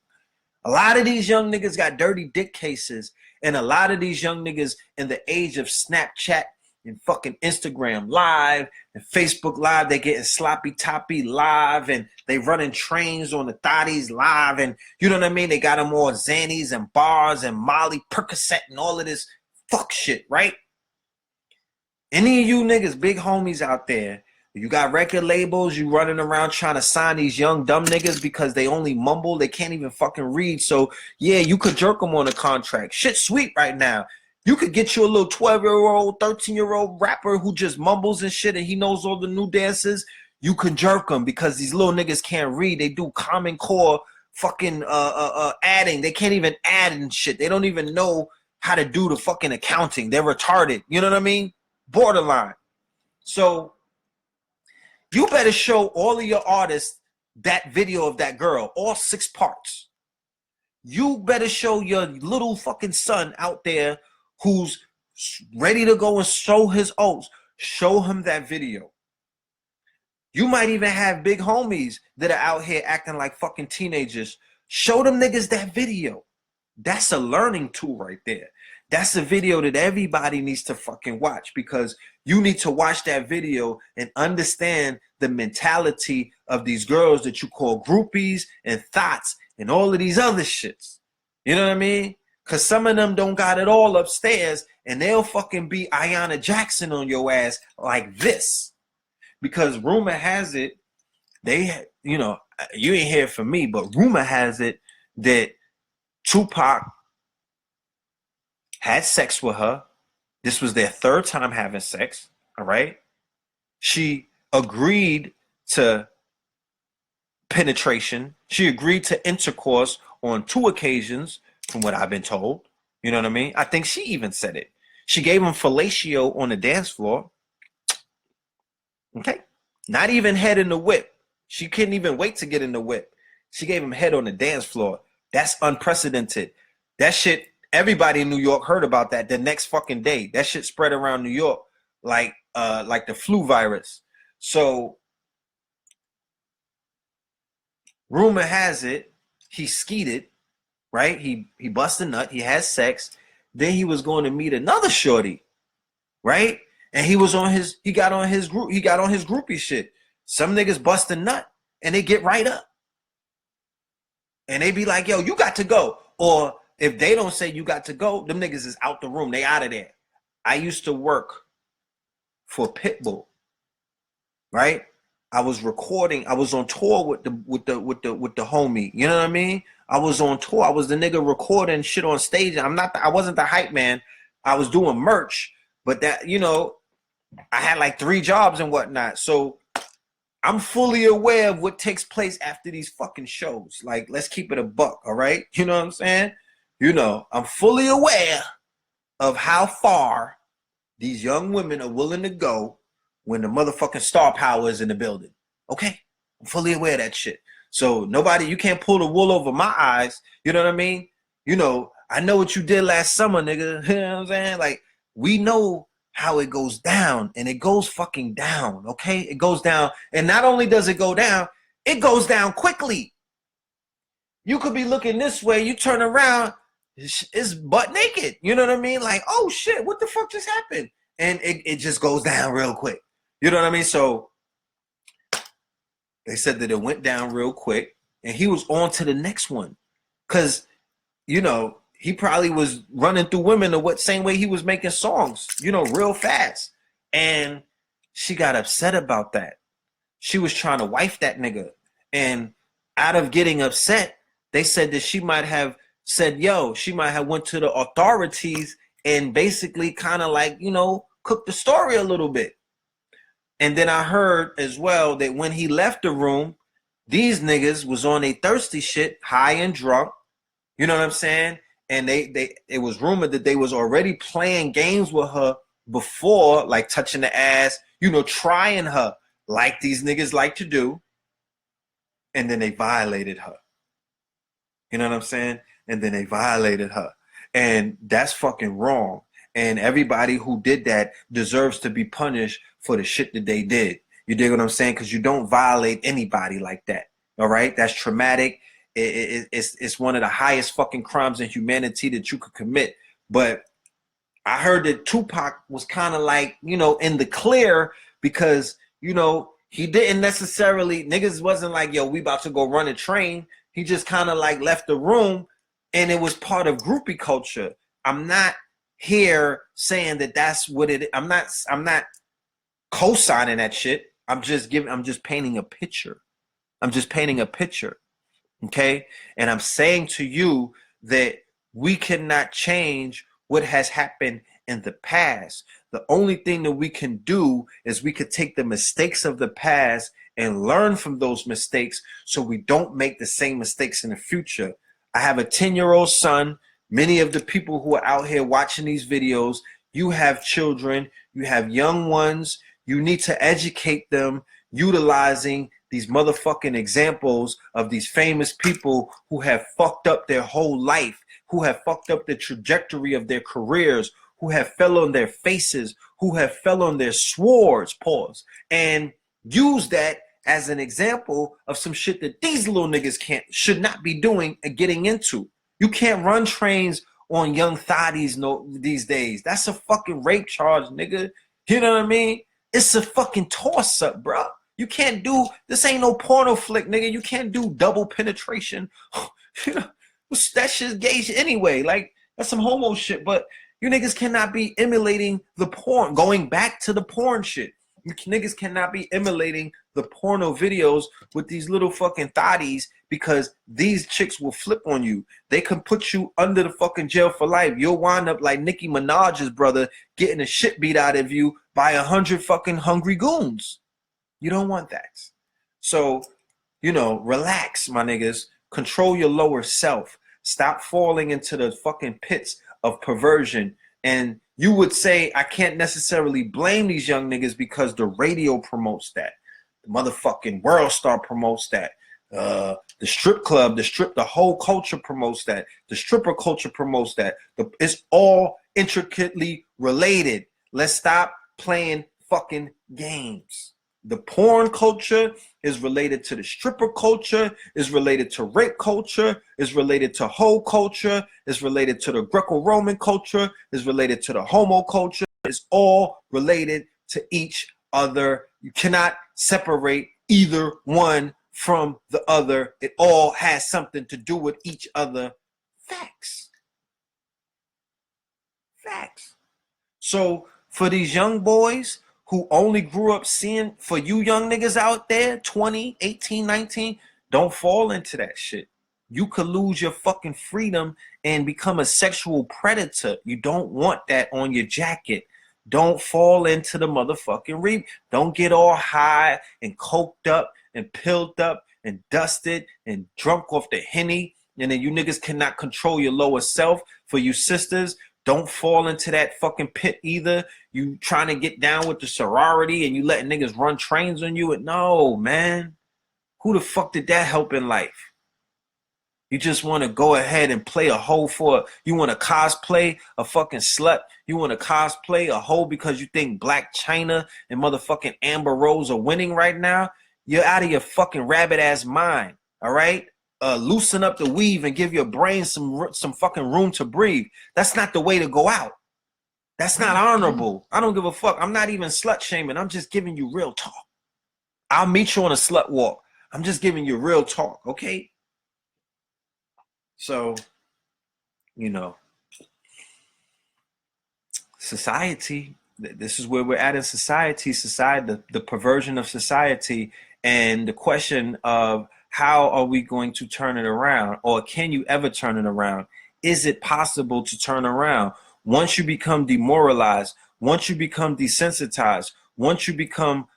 A lot of these young niggas got dirty dick cases, and a lot of these young niggas in the age of Snapchat and fucking Instagram Live and Facebook Live, they getting sloppy toppy live, and they running trains on the thotties live, and you know what I mean? They got them all Xannies and bars and Molly Percocet and all of this fuck shit, right? Any of you niggas, big homies out there, you got record labels, you running around trying to sign these young dumb niggas because they only mumble, they can't even fucking read. So yeah, you could jerk them on a contract. Shit sweet right now. You could get you a little 12-year-old, 13-year-old rapper who just mumbles and shit and he knows all the new dances. You can jerk them because these little niggas can't read. They do Common Core fucking adding. They can't even add and shit. They don't even know how to do the fucking accounting. They're retarded. You know what I mean? Borderline. So you better show all of your artists that video of that girl, all 6 parts. You better show your little fucking son out there who's ready to go and show his oats. Show him that video. You might even have big homies that are out here acting like fucking teenagers. Show them niggas that video. That's a learning tool right there. That's a video that everybody needs to fucking watch, because you need to watch that video and understand the mentality of these girls that you call groupies and thoughts and all of these other shits. You know what I mean? Because some of them don't got it all upstairs, and they'll fucking be Ayanna Jackson on your ass like this. Because rumor has it, they, you know, you ain't hear from me, but rumor has it that Tupac had sex with her. This was their 3rd time having sex, all right? She agreed to penetration. She agreed to intercourse on 2 occasions, from what I've been told. You know what I mean? I think she even said it. She gave him fellatio on the dance floor. Okay? Not even head in the whip. She couldn't even wait to get in the whip. She gave him head on the dance floor. That's unprecedented. That shit, everybody in New York heard about that the next fucking day. That shit spread around New York like the flu virus. So rumor has it, he skeeted, right? He busted a nut, he had sex, then he was going to meet another shorty, right? And he got on his groupie shit. Some niggas bust a nut and they get right up. And they be like, yo, you got to go. Or if they don't say you got to go, them niggas is out the room. They out of there. I used to work for Pitbull, right? I was recording. I was on tour with the homie. You know what I mean? I was on tour. I was the nigga recording shit on stage. I wasn't the hype man. I was doing merch, but that, you know, I had like 3 jobs and whatnot. So I'm fully aware of what takes place after these fucking shows. Like, let's keep it a buck, all right? You know what I'm saying? You know, I'm fully aware of how far these young women are willing to go when the motherfucking star power is in the building. Okay? I'm fully aware of that shit. So nobody, you can't pull the wool over my eyes. You know what I mean? You know, I know what you did last summer, nigga. You know what I'm saying? Like, we know how it goes down, and it goes fucking down, okay? It goes down, and not only does it go down quickly. You could be looking this way, you turn around, it's butt naked. You know what I mean? Like, oh shit, what the fuck just happened? And it just goes down real quick. You know what I mean? So they said that it went down real quick, and he was on to the next one. Cause, you know, he probably was running through women the same way he was making songs, you know, real fast. And she got upset about that. She was trying to wife that nigga. And out of getting upset, they said that she might have said, yo, she might have went to the authorities and basically kind of like, you know, cooked the story a little bit. And then I heard as well that when he left the room, these niggas was on a thirsty shit, high and drunk. You know what I'm saying? And it was rumored that they was already playing games with her before, like touching the ass, you know, trying her like these niggas like to do. And then they violated her. You know what I'm saying? And then they violated her. And that's fucking wrong. And everybody who did that deserves to be punished for the shit that they did. You dig what I'm saying? Because you don't violate anybody like that. All right? That's traumatic. It's one of the highest fucking crimes in humanity that you could commit. But I heard that Tupac was kind of like, you know, in the clear because, you know, he didn't necessarily, niggas wasn't like, yo, we about to go run a train. He just kind of like left the room, and it was part of groupie culture. I'm not here saying that that's what it is. I'm not co-signing that shit. I'm just painting a picture. I'm just painting a picture. Okay? And I'm saying to you that we cannot change what has happened in the past. The only thing that we can do is we could take the mistakes of the past and learn from those mistakes so we don't make the same mistakes in the future. I have a 10-year-old son. Many of the people who are out here watching these videos, you have children, you have young ones. You need to educate them utilizing these motherfucking examples of these famous people who have fucked up their whole life, who have fucked up the trajectory of their careers, who have fell on their faces, who have fell on their swords, pause, and use that as an example of some shit that these little niggas should not be doing and getting into. You can't run trains on young thotties these days. That's a fucking rape charge, nigga. You know what I mean? It's a fucking toss up, bro. You can't do, this ain't no porno flick, nigga. You can't do double penetration. You know, that shit's gay anyway. Like, that's some homo shit. But you niggas cannot be emulating the porn, going back to the porn shit. You niggas cannot be emulating the porno videos with these little fucking thotties because these chicks will flip on you. They can put you under the fucking jail for life. You'll wind up like Nicki Minaj's brother getting the shit beat out of you by 100 fucking hungry goons. You don't want that. So, you know, relax, my niggas. Control your lower self. Stop falling into the fucking pits of perversion. And you would say, I can't necessarily blame these young niggas because the radio promotes that. The motherfucking World Star promotes that. The strip club, the whole culture promotes that. The stripper culture promotes that. It's all intricately related. Let's stop playing fucking games. The porn culture is related to the stripper culture, is related to rape culture, is related to hoe culture, is related to the Greco-Roman culture, is related to the homo culture. It's all related to each other. You cannot separate either one from the other. It all has something to do with each other. Facts. Facts. So for these young boys who only grew up seeing, for you young niggas out there, 20, 18, 19, don't fall into that shit. You could lose your fucking freedom and become a sexual predator. You don't want that on your jacket. Don't fall into the motherfucking reap. Don't get all high and coked up and pilled up and dusted and drunk off the Henny. And then you niggas cannot control your lower self. For you sisters, don't fall into that fucking pit either. You trying to get down with the sorority and you letting niggas run trains on you. No, man. Who the fuck did that help in life? You just want to go ahead and play a hoe for, you want to cosplay a fucking slut. You want to cosplay a hoe because you think Black China and motherfucking Amber Rose are winning right now. You're out of your fucking rabbit ass mind. All right. Loosen up the weave and give your brain some fucking room to breathe. That's not the way to go out. That's not honorable. I don't give a fuck. I'm not even slut shaming. I'm just giving you real talk. I'll meet you on a slut walk. I'm just giving you real talk. Okay. So, you know, society, this is where we're at in society, the perversion of society, and the question of how are we going to turn it around, or can you ever turn it around? Is it possible to turn around? Once you become demoralized, once you become desensitized, once you become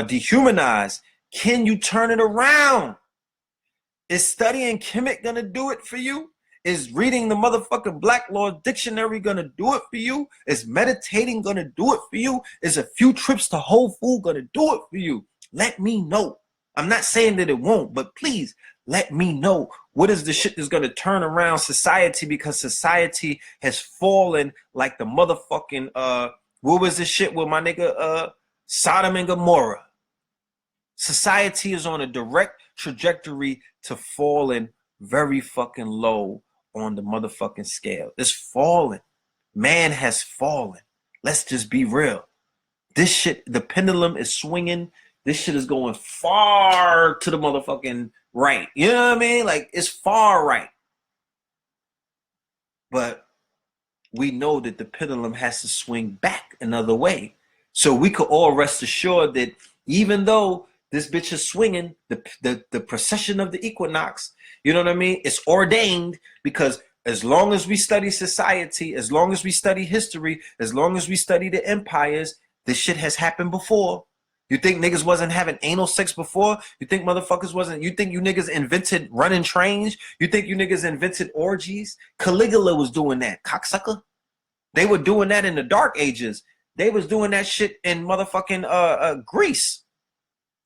dehumanized, can you turn it around? Is studying KIMZ gonna do it for you? Is reading the motherfucking Black Law Dictionary gonna do it for you? Is meditating gonna do it for you? Is a few trips to Whole Foods gonna do it for you? Let me know. I'm not saying that it won't, but please let me know. What is the shit that's gonna turn around society? Because society has fallen like the motherfucking what was this shit with my nigga Sodom and Gomorrah? Society is on a direct trajectory to falling very fucking low on the motherfucking scale. It's falling. Man has fallen. Let's just be real. This shit, the pendulum is swinging. This shit is going far to the motherfucking right. You know what I mean? Like, it's far right. But we know that the pendulum has to swing back another way. So we could all rest assured that even though this bitch is swinging, the precession of the equinox, you know what I mean? It's ordained, because as long as we study society, as long as we study history, as long as we study the empires, this shit has happened before. You think niggas wasn't having anal sex before? You think motherfuckers wasn't? You think you niggas invented running trains? You think you niggas invented orgies? Caligula was doing that, cocksucker. They were doing that in the Dark Ages. They was doing that shit in motherfucking Greece.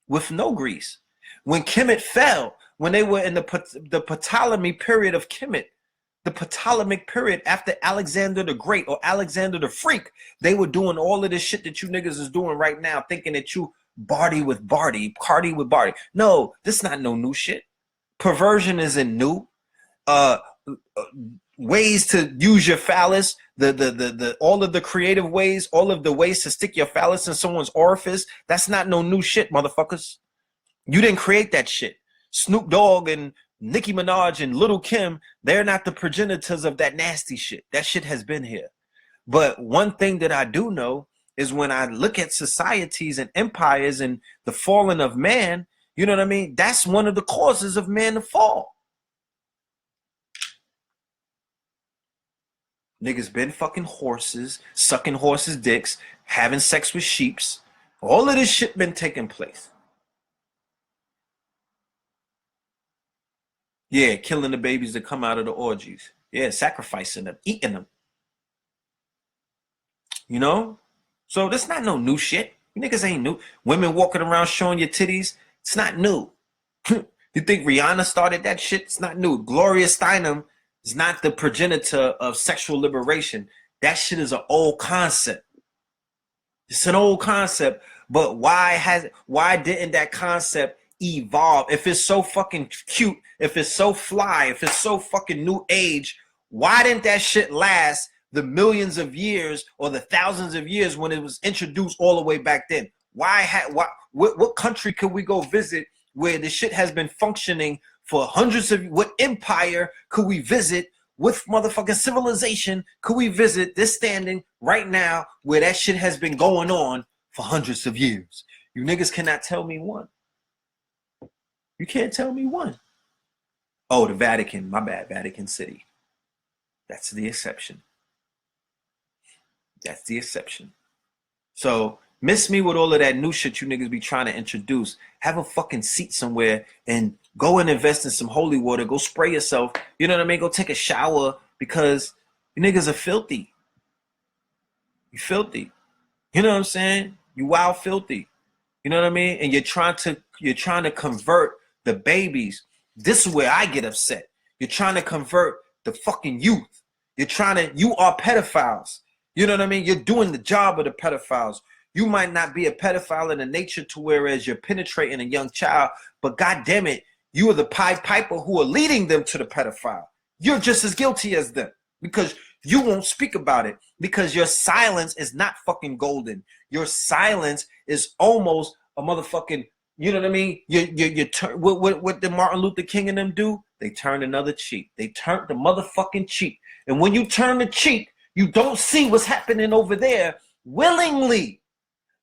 With no grease. When Kemet fell, when they were in the Ptolemy period of Kemet, the Ptolemaic period after Alexander the Great or Alexander the Freak, they were doing all of this shit that you niggas is doing right now, thinking that you Barty with Barty, Cardi with Barty. No, this not no new shit. Perversion isn't new. Ways to use your phallus, all of the creative ways, all of the ways to stick your phallus in someone's orifice, that's not no new shit, motherfuckers. You didn't create that shit. Snoop Dogg and Nicki Minaj and Lil' Kim, they're not the progenitors of that nasty shit. That shit has been here. But one thing that I do know is when I look at societies and empires and the falling of man, you know what I mean? That's one of the causes of man to fall. Niggas been fucking horses, sucking horses' dicks, having sex with sheeps. All of this shit been taking place. Yeah, killing the babies that come out of the orgies. Yeah, sacrificing them, eating them. You know? So that's not no new shit. You niggas ain't new. Women walking around showing your titties, it's not new. You think Rihanna started that shit? It's not new. Gloria Steinem is not the progenitor of sexual liberation. That shit is an old concept. It's an old concept, but why didn't that concept evolve? If it's so fucking cute, if it's so fly, if it's so fucking new age, why didn't that shit last the millions of years or the thousands of years when it was introduced all the way back then? What country could we go visit where the shit has been functioning for hundreds of, what empire could we visit, with motherfucking civilization could we visit this standing right now where that shit has been going on for hundreds of years? You niggas cannot tell me one. You can't tell me one. Oh, the Vatican, my bad, Vatican City. That's the exception. That's the exception. So miss me with all of that new shit you niggas be trying to introduce. Have a fucking seat somewhere and go and invest in some holy water. Go spray yourself. You know what I mean? Go take a shower, because you niggas are filthy. You filthy. You know what I'm saying? You wild filthy. You know what I mean? And you're trying to convert the babies. This is where I get upset. You're trying to convert the fucking youth. You are pedophiles. You know what I mean? You're doing the job of the pedophiles. You might not be a pedophile in the nature to whereas you're penetrating a young child, but God damn it, you are the Pied Piper who are leading them to the pedophile. You're just as guilty as them because you won't speak about it because your silence is not fucking golden. Your silence is almost a motherfucking, you know what I mean? You turn what did Martin Luther King and them do? They turned another cheek. They turned the motherfucking cheek. And when you turn the cheek, you don't see what's happening over there willingly.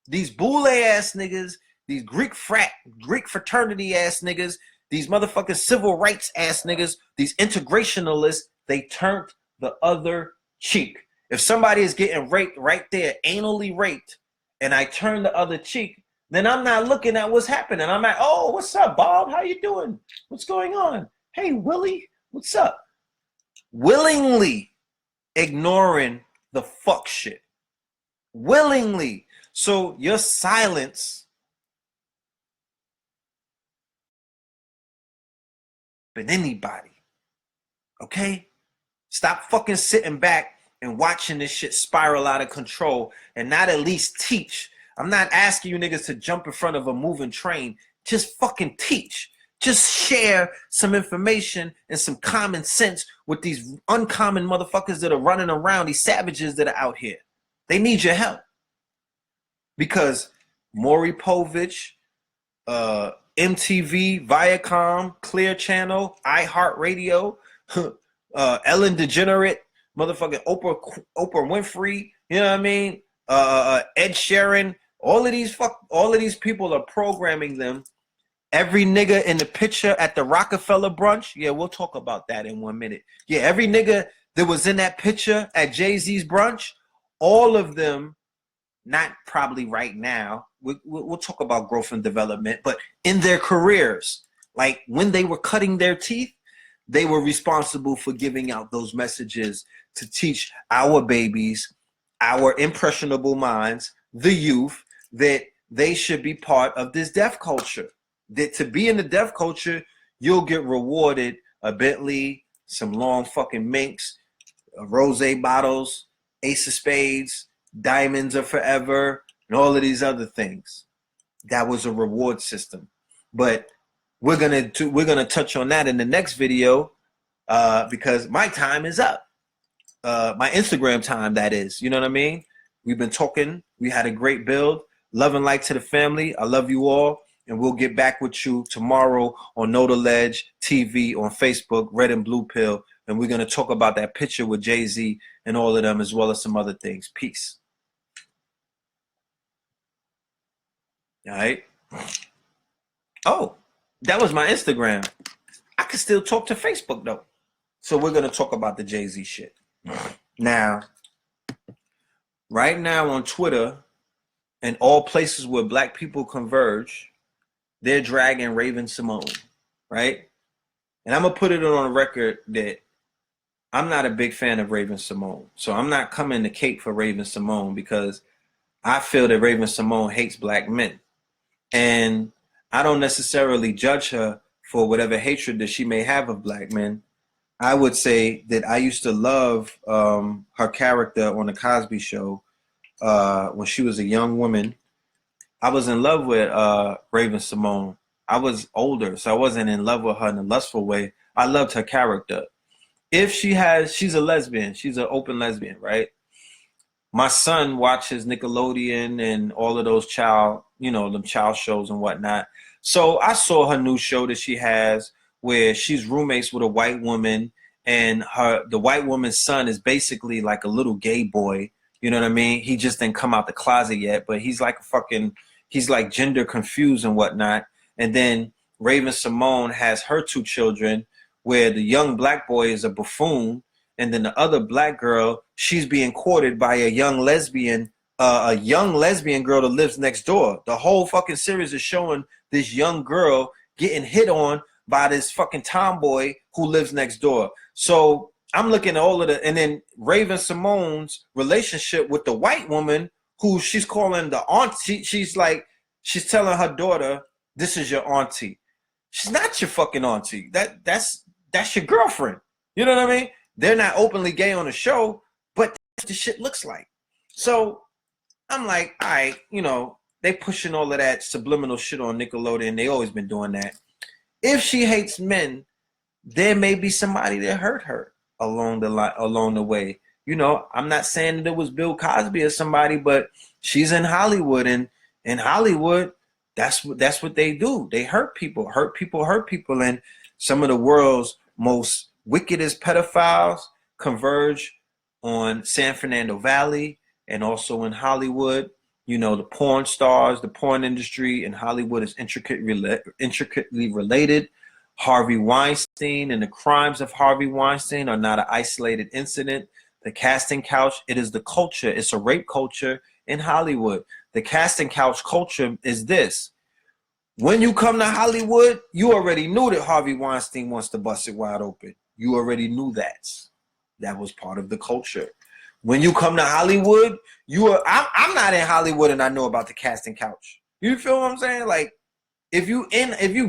These boule ass niggas, these Greek fraternity ass niggas, these motherfucking civil rights ass niggas, these integrationalists, they turned the other cheek. If somebody is getting raped right there, anally raped, and I turn the other cheek, then I'm not looking at what's happening. I'm like, oh, what's up, Bob? How you doing? What's going on? Hey, Willie, what's up? Willingly ignoring the fuck shit. Willingly. So your silence than anybody. Okay? Stop fucking sitting back and watching this shit spiral out of control and not at least teach. I'm not asking you niggas to jump in front of a moving train. Just fucking teach. Just share some information and some common sense with these uncommon motherfuckers that are running around, these savages that are out here. They need your help. Because Maury Povich, MTV, Viacom, Clear Channel, iHeartRadio, Ellen DeGenerate, motherfucking Oprah Winfrey, you know what I mean? Ed Sheeran, all of these people are programming them. Every nigga in the picture at the Rockefeller brunch, yeah, we'll talk about that in 1 minute. Yeah, every nigga that was in that picture at Jay-Z's brunch, all of them, not probably right now, we'll talk about growth and development, but in their careers, like when they were cutting their teeth, they were responsible for giving out those messages to teach our babies, our impressionable minds, the youth, that they should be part of this deaf culture. That to be in the deaf culture, you'll get rewarded a Bentley, some long fucking minks, rosé bottles, ace of spades, diamonds are forever, and all of these other things. That was a reward system. But we're gonna touch on that in the next video because my time is up. My Instagram time, that is. You know what I mean? We've been talking. We had a great build. Love and light to the family. I love you all. And we'll get back with you tomorrow on Know the Ledge TV on Facebook, Red and Blue Pill. And we're going to talk about that picture with Jay-Z and all of them, as well as some other things. Peace. All right. Oh, that was my Instagram. I can still talk to Facebook, though. So we're going to talk about the Jay-Z shit. Now, right now on Twitter and all places where black people converge, they're dragging Raven Simone, right? And I'm going to put it on record that I'm not a big fan of Raven Simone. So I'm not coming to cape for Raven Simone because I feel that Raven Simone hates black men. And I don't necessarily judge her for whatever hatred that she may have of black men. I would say that I used to love her character on the Cosby Show when she was a young woman. I was in love with Raven Simone. I was older, so I wasn't in love with her in a lustful way. I loved her character. If she's a lesbian. She's an open lesbian, right? My son watches Nickelodeon and all of those child shows and whatnot. So I saw her new show that she has where she's roommates with a white woman, and the white woman's son is basically like a little gay boy. You know what I mean? He just didn't come out the closet yet, but he's like he's like gender confused and whatnot. And then Raven Simone has her two children where the young black boy is a buffoon. And then the other black girl, she's being courted by a young lesbian girl that lives next door. The whole fucking series is showing this young girl getting hit on by this fucking tomboy who lives next door. So I'm looking at all of and then Raven Simone's relationship with the white woman who she's calling the auntie. She's telling her daughter, this is your auntie. She's not your fucking auntie. That's that's your girlfriend. You know what I mean? They're not openly gay on the show, but that's what the shit looks like. So I'm like, all right, you know, they pushing all of that subliminal shit on Nickelodeon. They always been doing that. If she hates men, there may be somebody that hurt her along the way. You know, I'm not saying that it was Bill Cosby or somebody, but she's in Hollywood, and in Hollywood, that's what they do. They hurt people, and some of the world's most wickedest pedophiles converge on San Fernando Valley and also in Hollywood. You know, the porn stars, the porn industry in Hollywood is intricately related. Harvey Weinstein and the crimes of Harvey Weinstein are not an isolated incident. The casting couch, it is the culture. It's a rape culture in Hollywood. The casting couch culture is this. When you come to Hollywood, you already knew that Harvey Weinstein wants to bust it wide open. You already knew that. That was part of the culture. When you come to Hollywood, I'm not in Hollywood and I know about the casting couch. You feel what I'm saying? Like, if you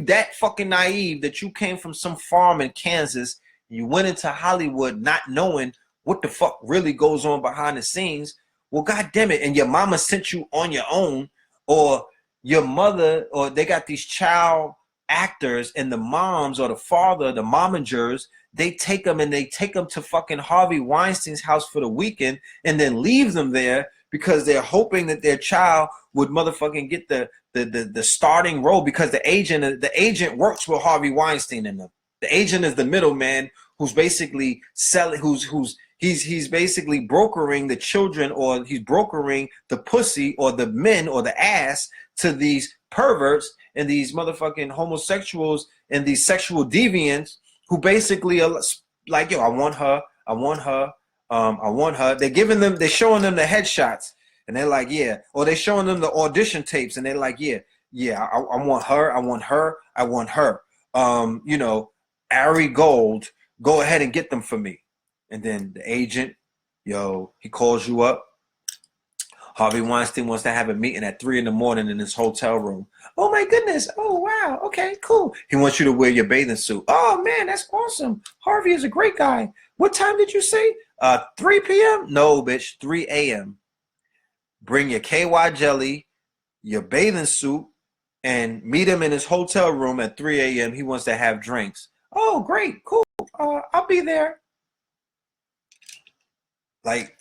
that fucking naive that you came from some farm in Kansas, and you went into Hollywood not knowing what the fuck really goes on behind the scenes, well, God damn it, and your mama sent you on your own, or your mother, or they got these child actors, and the moms or the father, the momagers, they take them to fucking Harvey Weinstein's house for the weekend and then leave them there because they're hoping that their child would motherfucking get the starting role, because the agent works with Harvey Weinstein in them. The agent is the middleman who's basically selling, he's basically brokering the children, or he's brokering the pussy or the men or the ass to these perverts and these motherfucking homosexuals and these sexual deviants who basically are like, yo, I want her. They're showing them the headshots, and they're like, yeah. Or they're showing them the audition tapes, and they're like, yeah, I want her. You know, Ari Gold, go ahead and get them for me. And then the agent, yo, he calls you up. Harvey Weinstein wants to have a meeting at 3 in the morning in his hotel room. Oh my goodness. Oh wow. Okay, cool. He wants you to wear your bathing suit. Oh man, that's awesome. Harvey is a great guy. What time did you say? 3 p.m.? No, bitch, 3 a.m. Bring your KY jelly, your bathing suit, and meet him in his hotel room at 3 a.m. He wants to have drinks. Oh, great, cool. I'll be there. Like,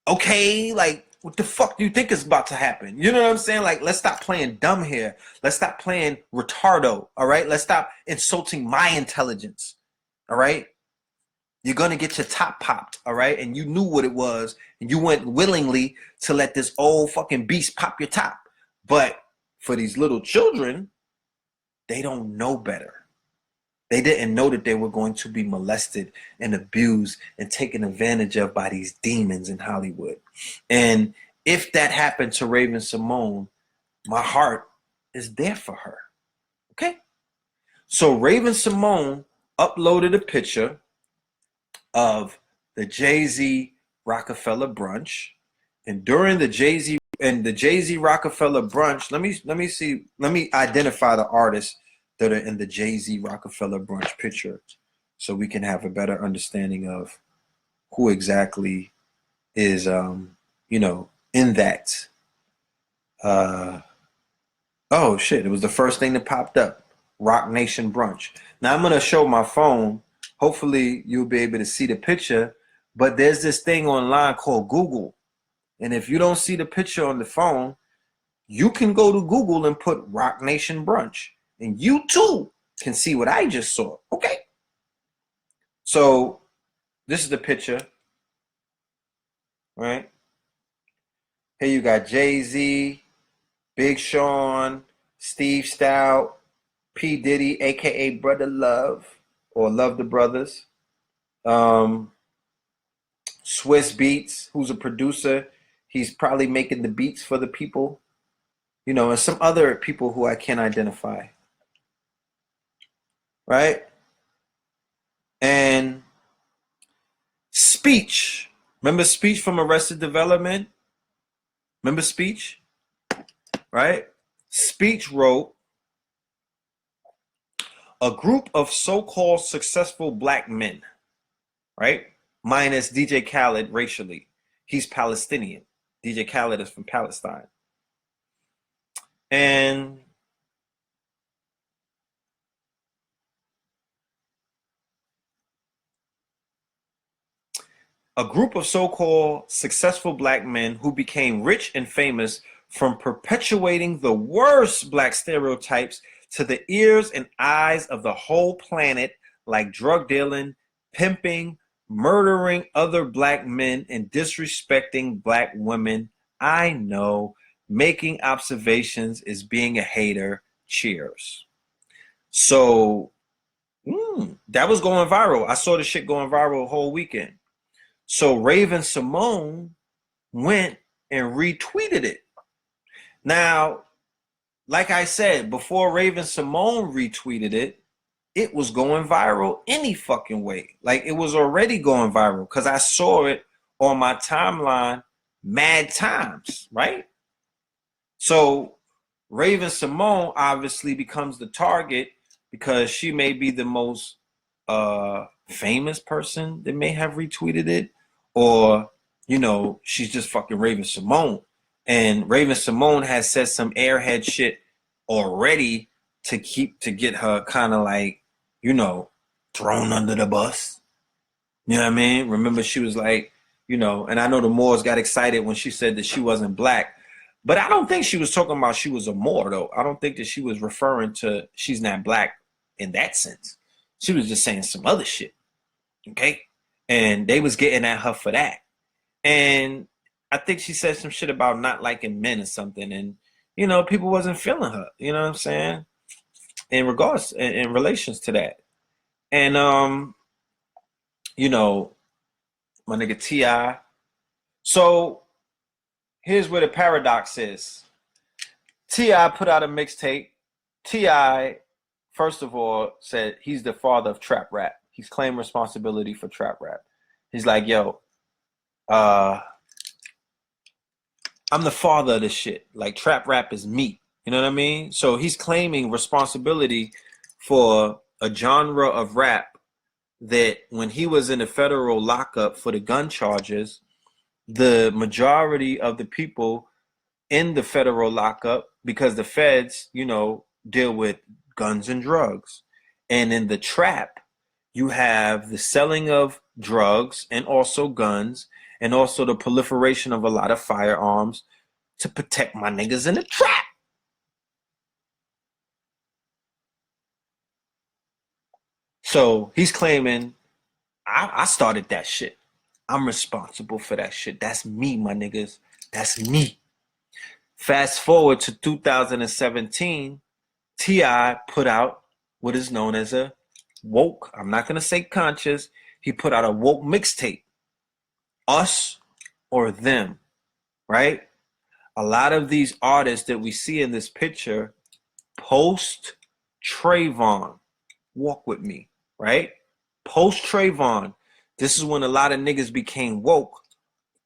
okay, like, what the fuck do you think is about to happen? You know what I'm saying? Like, let's stop playing dumb here. Let's stop playing retardo, all right? Let's stop insulting my intelligence, all right? You're going to get your top popped, all right? And you knew what it was, and you went willingly to let this old fucking beast pop your top. But for these little children, they don't know better. They didn't know that they were going to be molested and abused and taken advantage of by these demons in Hollywood. And if that happened to Raven-Symoné, my heart is there for her. Okay? So Raven-Symoné uploaded a picture of the Jay-Z Rockefeller brunch. And during the Jay-Z Rockefeller brunch, let me identify the artists that are in the Jay-Z Rockefeller brunch picture, so we can have a better understanding of who exactly is, you know, in that. Oh shit, it was the first thing that popped up, Roc Nation brunch. Now I'm gonna show my phone. Hopefully you'll be able to see the picture, but there's this thing online called Google. And if you don't see the picture on the phone, you can go to Google and put Roc Nation brunch. And you too can see what I just saw. Okay. So this is the picture. Right? Here you got Jay-Z, Big Sean, Steve Stout, P. Diddy, aka Brother Love, or Love the Brothers. Swiss Beats, who's a producer. He's probably making the beats for the people. You know, and some other people who I can't identify. Right? And Speech. Remember Speech from Arrested Development? Remember Speech? Right? Speech wrote, A group of so-called successful black men, right? Minus DJ Khaled racially. He's Palestinian. DJ Khaled is from Palestine. And a group of so-called successful black men who became rich and famous from perpetuating the worst black stereotypes to the ears and eyes of the whole planet, like drug dealing, pimping, murdering other black men, and disrespecting black women. I know making observations is being a hater. Cheers. So that was going viral. I saw the shit going viral the whole weekend. So Raven Simone went and retweeted it. Now, like I said, before Raven Simone retweeted it, it was going viral any fucking way. Like, it was already going viral because I saw it on my timeline mad times, right? So Raven Simone obviously becomes the target because she may be the most famous person that may have retweeted it, or, you know, she's just fucking Raven Simone. And Raven Simone has said some airhead shit already to get her kind of like, you know, thrown under the bus. You know what I mean? Remember, she was like, you know, and I know the Moors got excited when she said that she wasn't black, but I don't think she was talking about she was a Moor, though. I don't think that she was referring to she's not black in that sense. She was just saying some other shit, okay? And they was getting at her for that. And I think she said some shit about not liking men or something, and, you know, people wasn't feeling her, you know what I'm saying? In regards, in relations to that. And, you know, my nigga T.I. So here's where the paradox is. T.I. put out a mixtape. T.I., first of all, said he's the father of trap rap. He's claimed responsibility for trap rap. He's like, yo, I'm the father of this shit. Like, trap rap is me. You know what I mean? So he's claiming responsibility for a genre of rap that when he was in a federal lockup for the gun charges, the majority of the people in the federal lockup, because the feds, you know, deal with guns and drugs. And in the trap, you have the selling of drugs and also guns, and also the proliferation of a lot of firearms to protect my niggas in the trap. So he's claiming, I started that shit. I'm responsible for that shit. That's me, my niggas. That's me. Fast forward to 2017, T.I. put out what is known as a woke, I'm not going to say conscious, he put out a woke mixtape. Us or them, right? A lot of these artists that we see in this picture post Trayvon. Walk with me, right? Post Trayvon. This is when a lot of niggas became woke.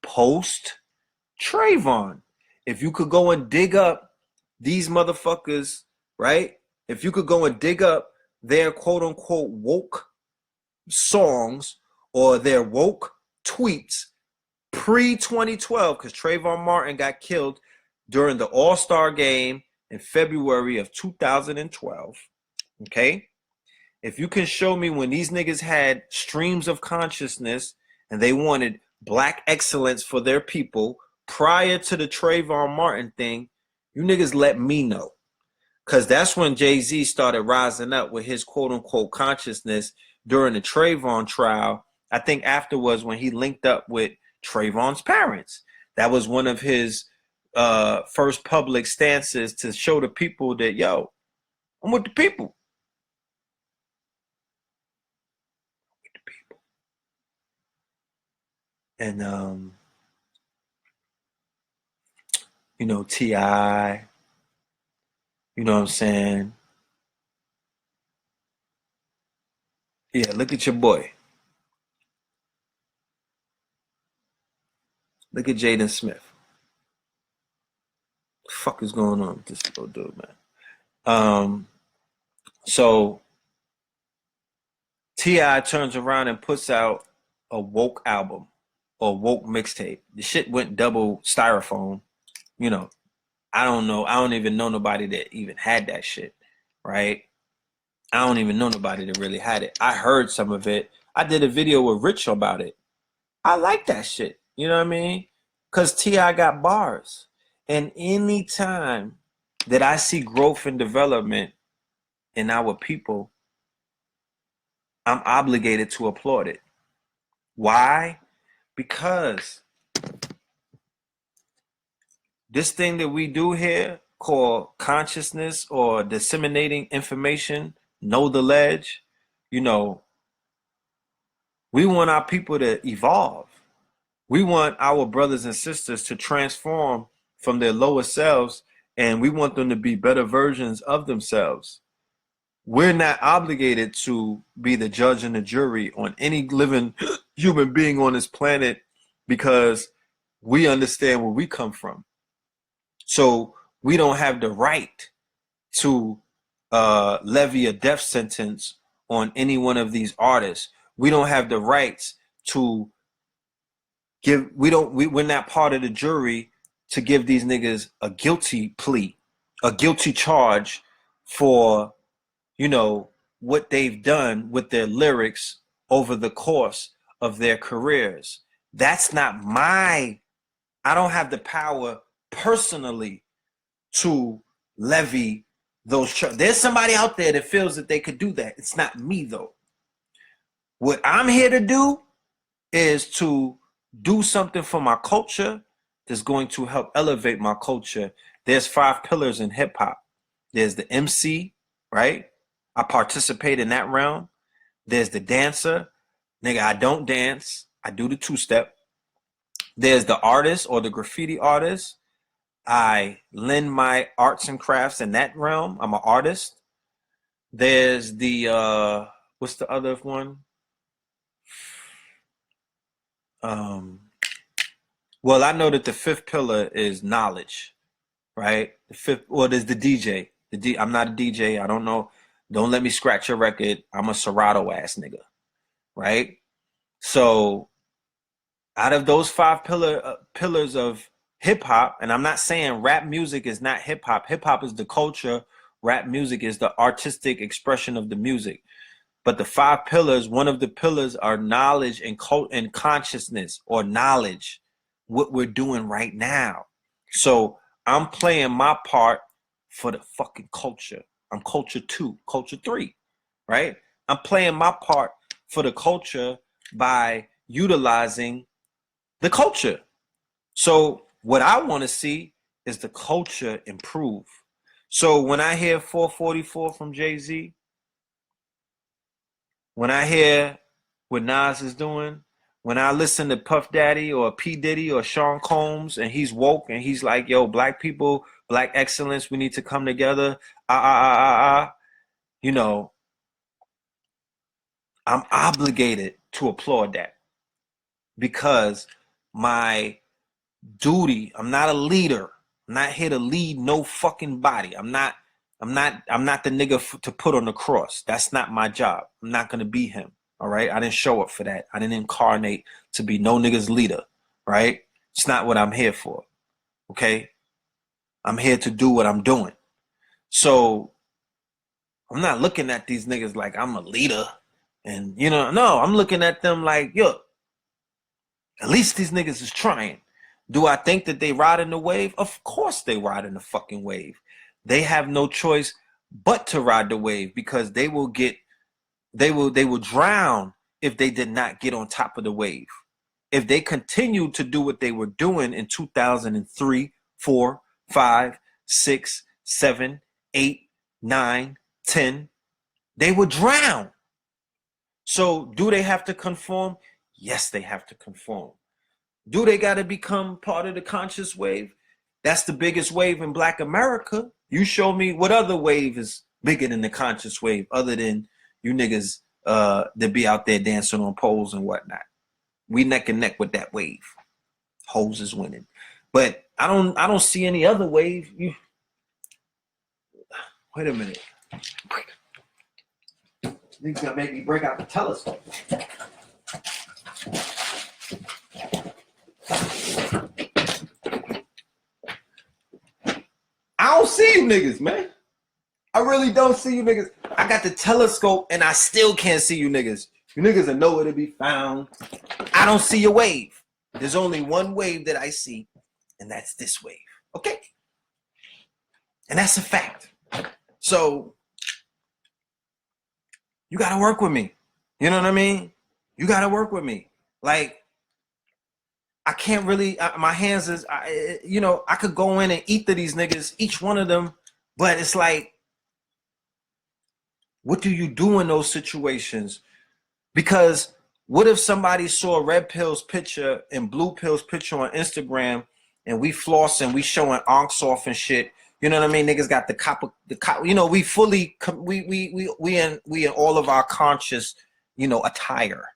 Post Trayvon. If you could go and dig up these motherfuckers, right? If you could go and dig up their quote unquote woke songs or their woke tweets pre-2012, because Trayvon Martin got killed during the All-Star game in February of 2012, okay? If you can show me when these niggas had streams of consciousness and they wanted black excellence for their people prior to the Trayvon Martin thing, you niggas let me know. Because that's when Jay-Z started rising up with his quote-unquote consciousness during the Trayvon trial. I think afterwards when he linked up with Trayvon's parents. That was one of his first public stances to show the people that, yo, I'm with the people. With the people. And, you know, T.I., you know what I'm saying? Yeah, look at your boy. Look at Jaden Smith. What the fuck is going on with this little dude, man? So T.I. turns around and puts out a woke album or woke mixtape. The shit went double styrofoam. You know, I don't know. I don't even know nobody that even had that shit, right? I don't even know nobody that really had it. I heard some of it. I did a video with Rich about it. I like that shit. You know what I mean? Because T.I. got bars. And any time that I see growth and development in our people, I'm obligated to applaud it. Why? Because this thing that we do here called consciousness or disseminating information, know the ledge, you know, we want our people to evolve. We want our brothers and sisters to transform from their lower selves, and we want them to be better versions of themselves. We're not obligated to be the judge and the jury on any living human being on this planet because we understand where we come from. So we don't have the right to levy a death sentence on any one of these artists. We don't have the rights to give, we're not part of the jury to give these niggas a guilty plea, a guilty charge for, you know, what they've done with their lyrics over the course of their careers. That's not I don't have the power personally to levy those charges. There's somebody out there that feels that they could do that. It's not me though. What I'm here to do is to do something for my culture that's going to help elevate my culture. There's 5 pillars in hip hop. There's the MC, right? I participate in that realm. There's the dancer. Nigga, I don't dance. I do the 2-step. There's the artist or the graffiti artist. I lend my arts and crafts in that realm. I'm an artist. There's the, what's the other one? Well, I know that the 5th pillar is knowledge, right? The 5th, well, there's the DJ. I'm not a DJ. I don't know. Don't let me scratch your record. I'm a Serato ass nigga, right? So out of those 5 pillars of hip hop, and I'm not saying rap music is not hip hop. Hip hop is the culture. Rap music is the artistic expression of the music. But the 5 pillars, one of the pillars are knowledge and consciousness, or knowledge, what we're doing right now. So I'm playing my part for the fucking culture. I'm culture 2, culture 3, right? I'm playing my part for the culture by utilizing the culture. So what I want to see is the culture improve. So when I hear 444 from Jay-Z, when I hear what Nas is doing, when I listen to Puff Daddy or P. Diddy or Sean Combs, and he's woke and he's like, yo, black people, black excellence, we need to come together. You know, I'm obligated to applaud that because my duty, I'm not a leader. I'm not here to lead no fucking body. I'm not the nigga to put on the cross. That's not my job. I'm not going to be him. All right. I didn't show up for that. I didn't incarnate to be no nigga's leader. Right. It's not what I'm here for. Okay. I'm here to do what I'm doing. So I'm not looking at these niggas like I'm a leader and, you know, no, I'm looking at them like, yo, at least these niggas is trying. Do I think that they riding the wave? Of course they riding the fucking wave. They have no choice but to ride the wave because they will drown if they did not get on top of the wave. If they continue to do what they were doing in 2003, 4, 5, 6, 7, 8, 9, 10, they would drown. So do they have to conform? Yes, they have to conform. Do they got to become part of the conscious wave? That's the biggest wave in Black America. You show me what other wave is bigger than the conscious wave other than you niggas that be out there dancing on poles and whatnot. We neck and neck with that wave. Hoes is winning. But I don't see any other wave. Wait a minute. Niggas gonna make me break out the telescope. I don't see you niggas, man. I really don't see you niggas. I got the telescope and I still can't see you niggas. You niggas are nowhere to be found. I don't see your wave. There's only one wave that I see, and that's this wave. Okay? And that's a fact. So, you gotta work with me. You know what I mean? You gotta work with me. Like, I can't really, my hands is, you know, I could go in and eat to these niggas, each one of them, but it's like, what do you do in those situations? Because what if somebody saw Red Pill's picture and Blue Pill's picture on Instagram and we flossing, we showing onks off and shit? You know what I mean? Niggas got the copper, you know, we fully, we in all of our conscious, you know, attire.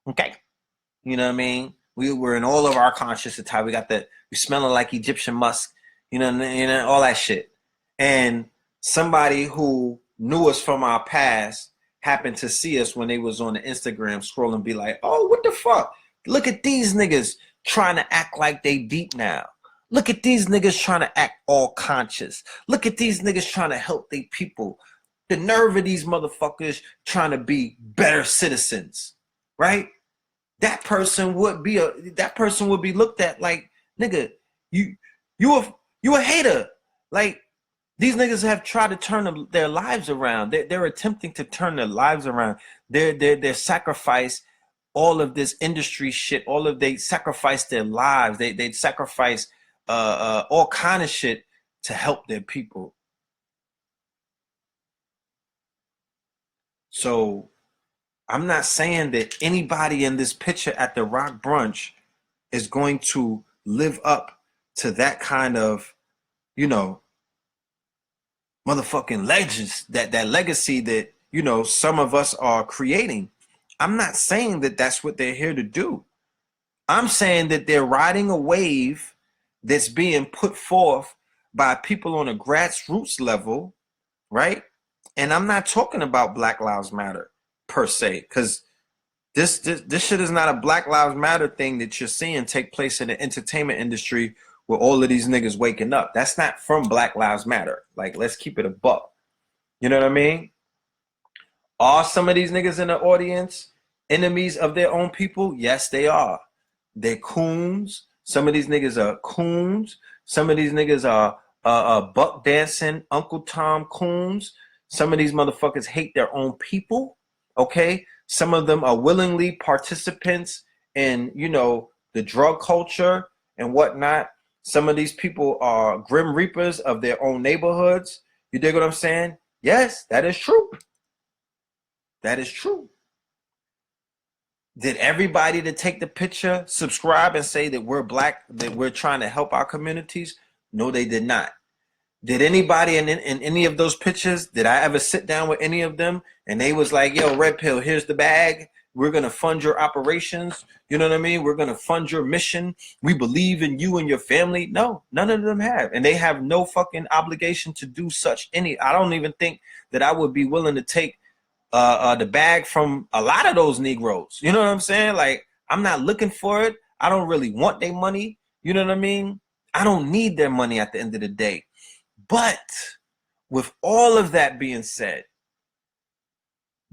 Okay. You know what I mean? We were in all of our conscious attire. We got the, we smelling like Egyptian musk, you know, all that shit. And somebody who knew us from our past happened to see us when they was on the Instagram scrolling, be like, oh, what the fuck? Look at these niggas trying to act like they deep now. Look at these niggas trying to act all conscious. Look at these niggas trying to help they people. The nerve of these motherfuckers trying to be better citizens, right? That person would be looked at like, nigga, you a hater. Like, these niggas have tried to turn their lives around. They're attempting to turn their lives around. They're sacrifice all of this industry shit. They sacrifice their lives. They sacrifice all kind of shit to help their people. So I'm not saying that anybody in this picture at the Rock Brunch is going to live up to that kind of, you know, motherfucking legends, that legacy that, you know, some of us are creating. I'm not saying that that's what they're here to do. I'm saying that they're riding a wave that's being put forth by people on a grassroots level, right? And I'm not talking about Black Lives Matter per se, because this shit is not a Black Lives Matter thing that you're seeing take place in the entertainment industry where all of these niggas waking up. That's not from Black Lives Matter. Like, let's keep it a buck. You know what I mean? Are some of these niggas in the audience enemies of their own people? Yes, they are. They're coons. Some of these niggas are coons. Some of these niggas are buck dancing Uncle Tom coons. Some of these motherfuckers hate their own people. Okay? Some of them are willingly participants in, you know, the drug culture and whatnot. Some of these people are grim reapers of their own neighborhoods. You dig what I'm saying? Yes, that is true. That is true. Did everybody that take the picture subscribe and say that we're black, that we're trying to help our communities? No, they did not. Did anybody in any of those pictures, did I ever sit down with any of them and they was like, yo, Red Pill, here's the bag. We're going to fund your operations. You know what I mean? We're going to fund your mission. We believe in you and your family. No, none of them have. And they have no fucking obligation to do such any. I don't even think that I would be willing to take the bag from a lot of those Negroes. You know what I'm saying? Like, I'm not looking for it. I don't really want their money. You know what I mean? I don't need their money at the end of the day. But with all of that being said,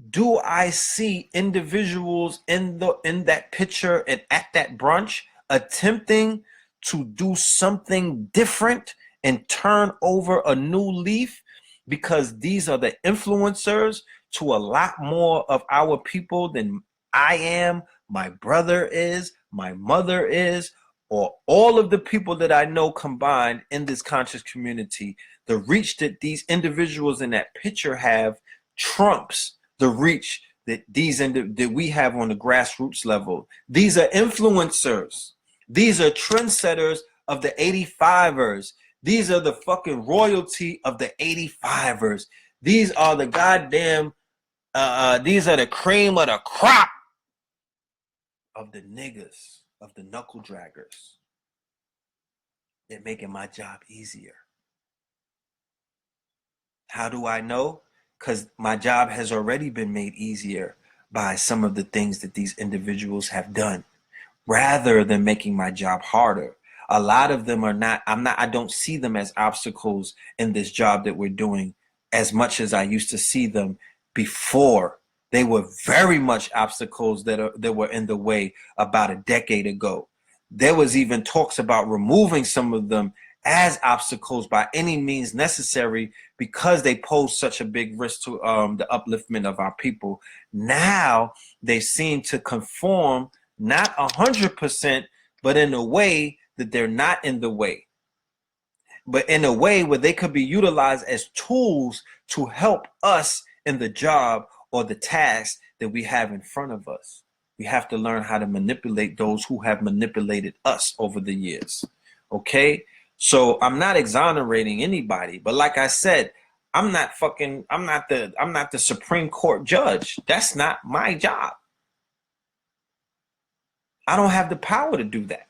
do I see individuals in that picture and at that brunch attempting to do something different and turn over a new leaf? Because these are the influencers to a lot more of our people than I am, my brother is, my mother is, or all of the people that I know combined in this conscious community. The reach that these individuals in that picture have trumps the reach that that we have on the grassroots level. These are influencers. These are trendsetters of the 85ers. These are the fucking royalty of the 85ers. These are the goddamn, these are the cream of the crop of the niggas, of the knuckle draggers. They're making my job easier. How do I know? because my job has already been made easier by some of the things that these individuals have done, rather than making my job harder. A lot of them are not, I don't see them as obstacles in this job that we're doing as much as I used to see them before. They were very much obstacles that were in the way about a decade ago. There was even talks about removing some of them as obstacles by any means necessary because they pose such a big risk to the upliftment of our people. Now they seem to conform, not 100%, but in a way that they're not in the way, but in a way where they could be utilized as tools to help us in the job or the task that we have in front of us. We have to learn how to manipulate those who have manipulated us over the years. Okay? So I'm not exonerating anybody, but like I said, I'm not the Supreme Court judge. That's not my job. I don't have the power to do that.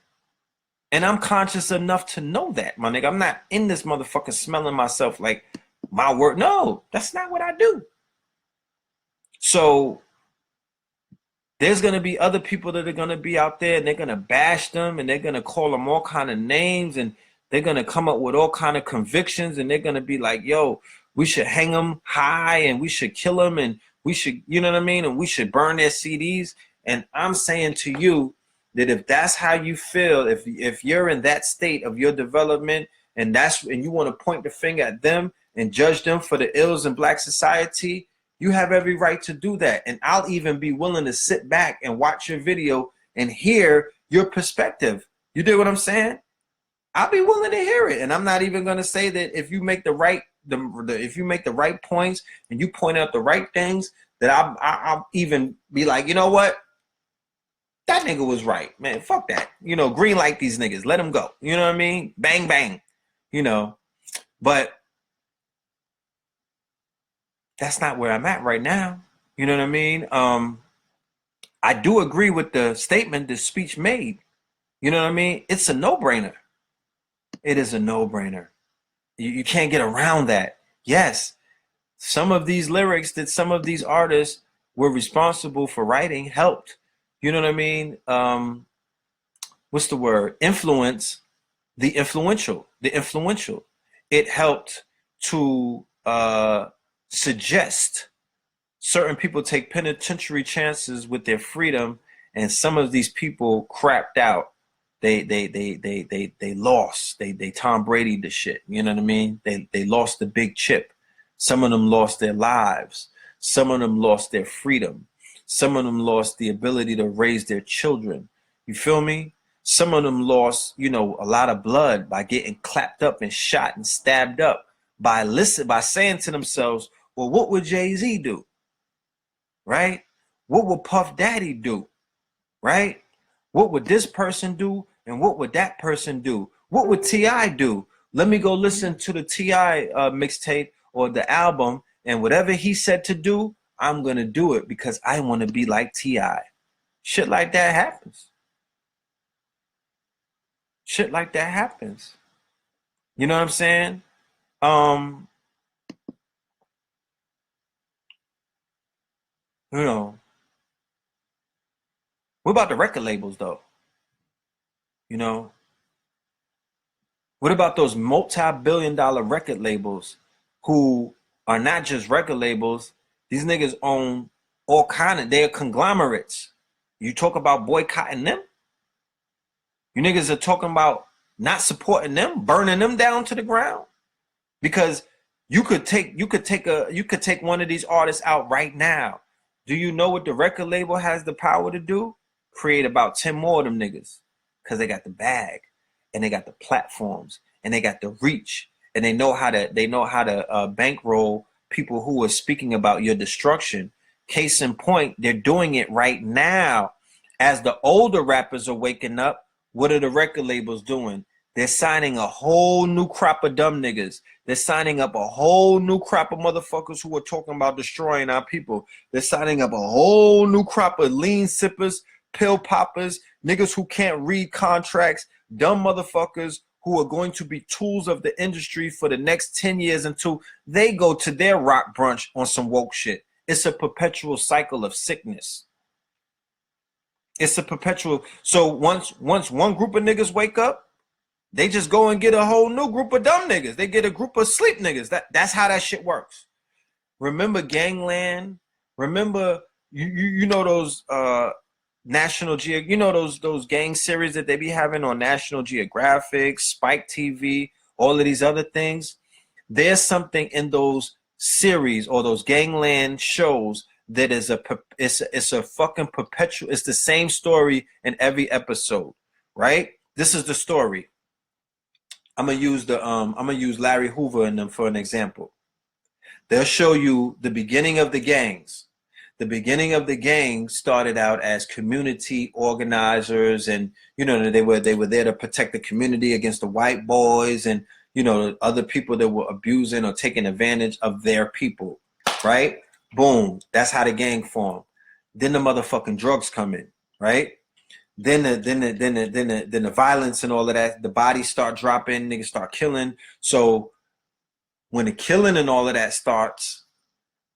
And I'm conscious enough to know that, my nigga. I'm not in this motherfucker smelling myself like my word. No, that's not what I do. So there's going to be other people that are going to be out there and they're going to bash them and they're going to call them all kind of names and they're going to come up with all kind of convictions and they're going to be like, yo, we should hang them high and we should kill them and we should, you know what I mean? And we should burn their CDs. And I'm saying to you that if that's how you feel, if you're in that state of your development and you want to point the finger at them and judge them for the ills in Black society, you have every right to do that. And I'll even be willing to sit back and watch your video and hear your perspective. You dig what I'm saying? I'll be willing to hear it. And I'm not even going to say that if you make the right points and you point out the right things, that I'll even be like, you know what? That nigga was right, man. Fuck that. You know, green light these niggas. Let them go. You know what I mean? Bang, bang. You know, but that's not where I'm at right now. You know what I mean? I do agree with the statement the speech made. You know what I mean? It's a no-brainer. It is a no-brainer. You can't get around that. Yes, some of these lyrics that some of these artists were responsible for writing helped. You know what I mean? What's the word? Influence the influential. The influential. It helped to suggest certain people take penitentiary chances with their freedom, and some of these people crapped out. They lost. They Tom Brady the shit. You know what I mean? They lost the big chip. Some of them lost their lives. Some of them lost their freedom. Some of them lost the ability to raise their children. You feel me? Some of them lost, you know, a lot of blood by getting clapped up and shot and stabbed up by saying to themselves, well, what would Jay-Z do? Right? What would Puff Daddy do? Right? What would this person do? And what would that person do? What would T.I. do? Let me go listen to the T.I. Mixtape or the album, and whatever he said to do, I'm going to do it because I want to be like T.I. Shit like that happens. Shit like that happens. You know what I'm saying? You know, what about the record labels though? You know, what about those multi-billion-dollar record labels who are not just record labels? These niggas own all kind of, they're conglomerates. You talk about boycotting them? You niggas are talking about not supporting them, burning them down to the ground? Because you could take one of these artists out right now. Do you know what the record label has the power to do? Create about 10 more of them niggas. Because they got the bag and they got the platforms and they got the reach and they know how to bankroll people who are speaking about your destruction. Case in point, they're doing it right now. As the older rappers are waking up, what are the record labels doing? They're signing a whole new crop of dumb niggas. They're signing up a whole new crop of motherfuckers who are talking about destroying our people. They're signing up a whole new crop of lean sippers, pill poppers, niggas who can't read contracts, dumb motherfuckers who are going to be tools of the industry for the next 10 years until they go to their rock brunch on some woke shit. It's a perpetual cycle of sickness. It's a perpetual. So once one group of niggas wake up, they just go and get a whole new group of dumb niggas. They get a group of sleep niggas. That's how that shit works. Remember Gangland? Remember you know those National Geo, you know those gang series that they be having on National Geographic, Spike TV, all of these other things. There's something in those series or those gangland shows that is it's a fucking perpetual. It's the same story in every episode, right? This is the story. I'm gonna use Larry Hoover and them for an example. They'll show you the beginning of the gangs. The beginning of the gang started out as community organizers, and you know they were there to protect the community against the white boys and you know other people that were abusing or taking advantage of their people, right? Boom, that's how the gang formed. Then the motherfucking drugs come in, right? Then the violence and all of that, the bodies start dropping, niggas start killing. So when the killing and all of that starts,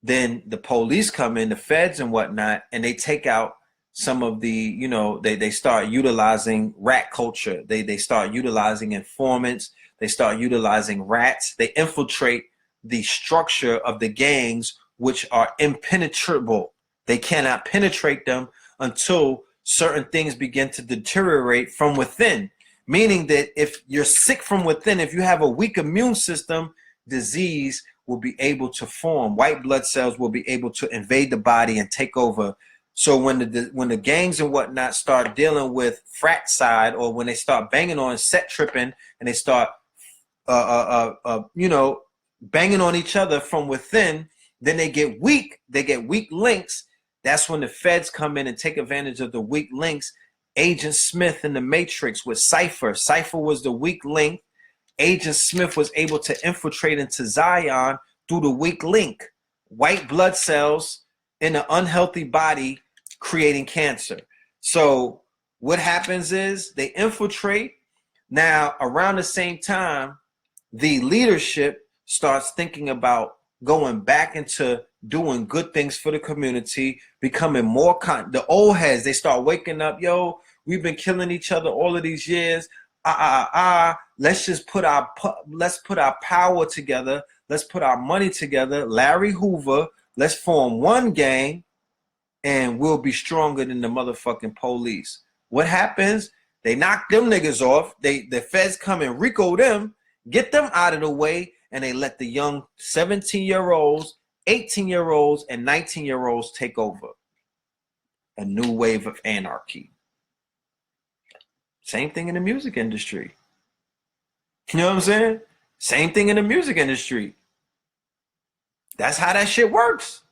then the police come in, the feds and whatnot, and they take out some of the, you know, they start utilizing rat culture. They start utilizing informants. They start utilizing rats. They infiltrate the structure of the gangs, which are impenetrable. They cannot penetrate them until certain things begin to deteriorate from within. Meaning that if you're sick from within, if you have a weak immune system, disease will be able to form. White blood cells will be able to invade the body and take over. So when the gangs and whatnot start dealing with frat side, or when they start banging on set tripping and they start you know, banging on each other from within, then they get weak. They get weak links. That's when the feds come in and take advantage of the weak links. Agent Smith in the Matrix with Cypher. Cypher was the weak link. Agent Smith was able to infiltrate into Zion through the weak link. White blood cells in an unhealthy body creating cancer. So what happens is they infiltrate. Now, around the same time, the leadership starts thinking about going back into doing good things for the community, becoming more the old heads, they start waking up. Yo, we've been killing each other all of these years. Let's just put our power together. Let's put our money together. Larry Hoover, let's form one gang and we'll be stronger than the motherfucking police. What happens? They knock them niggas off. The feds come and RICO them, get them out of the way, and they let the young 17-year-olds, 18-year-olds, and 19-year-olds take over. A new wave of anarchy. Same thing in the music industry. You know what I'm saying? Same thing in the music industry. That's how that shit works.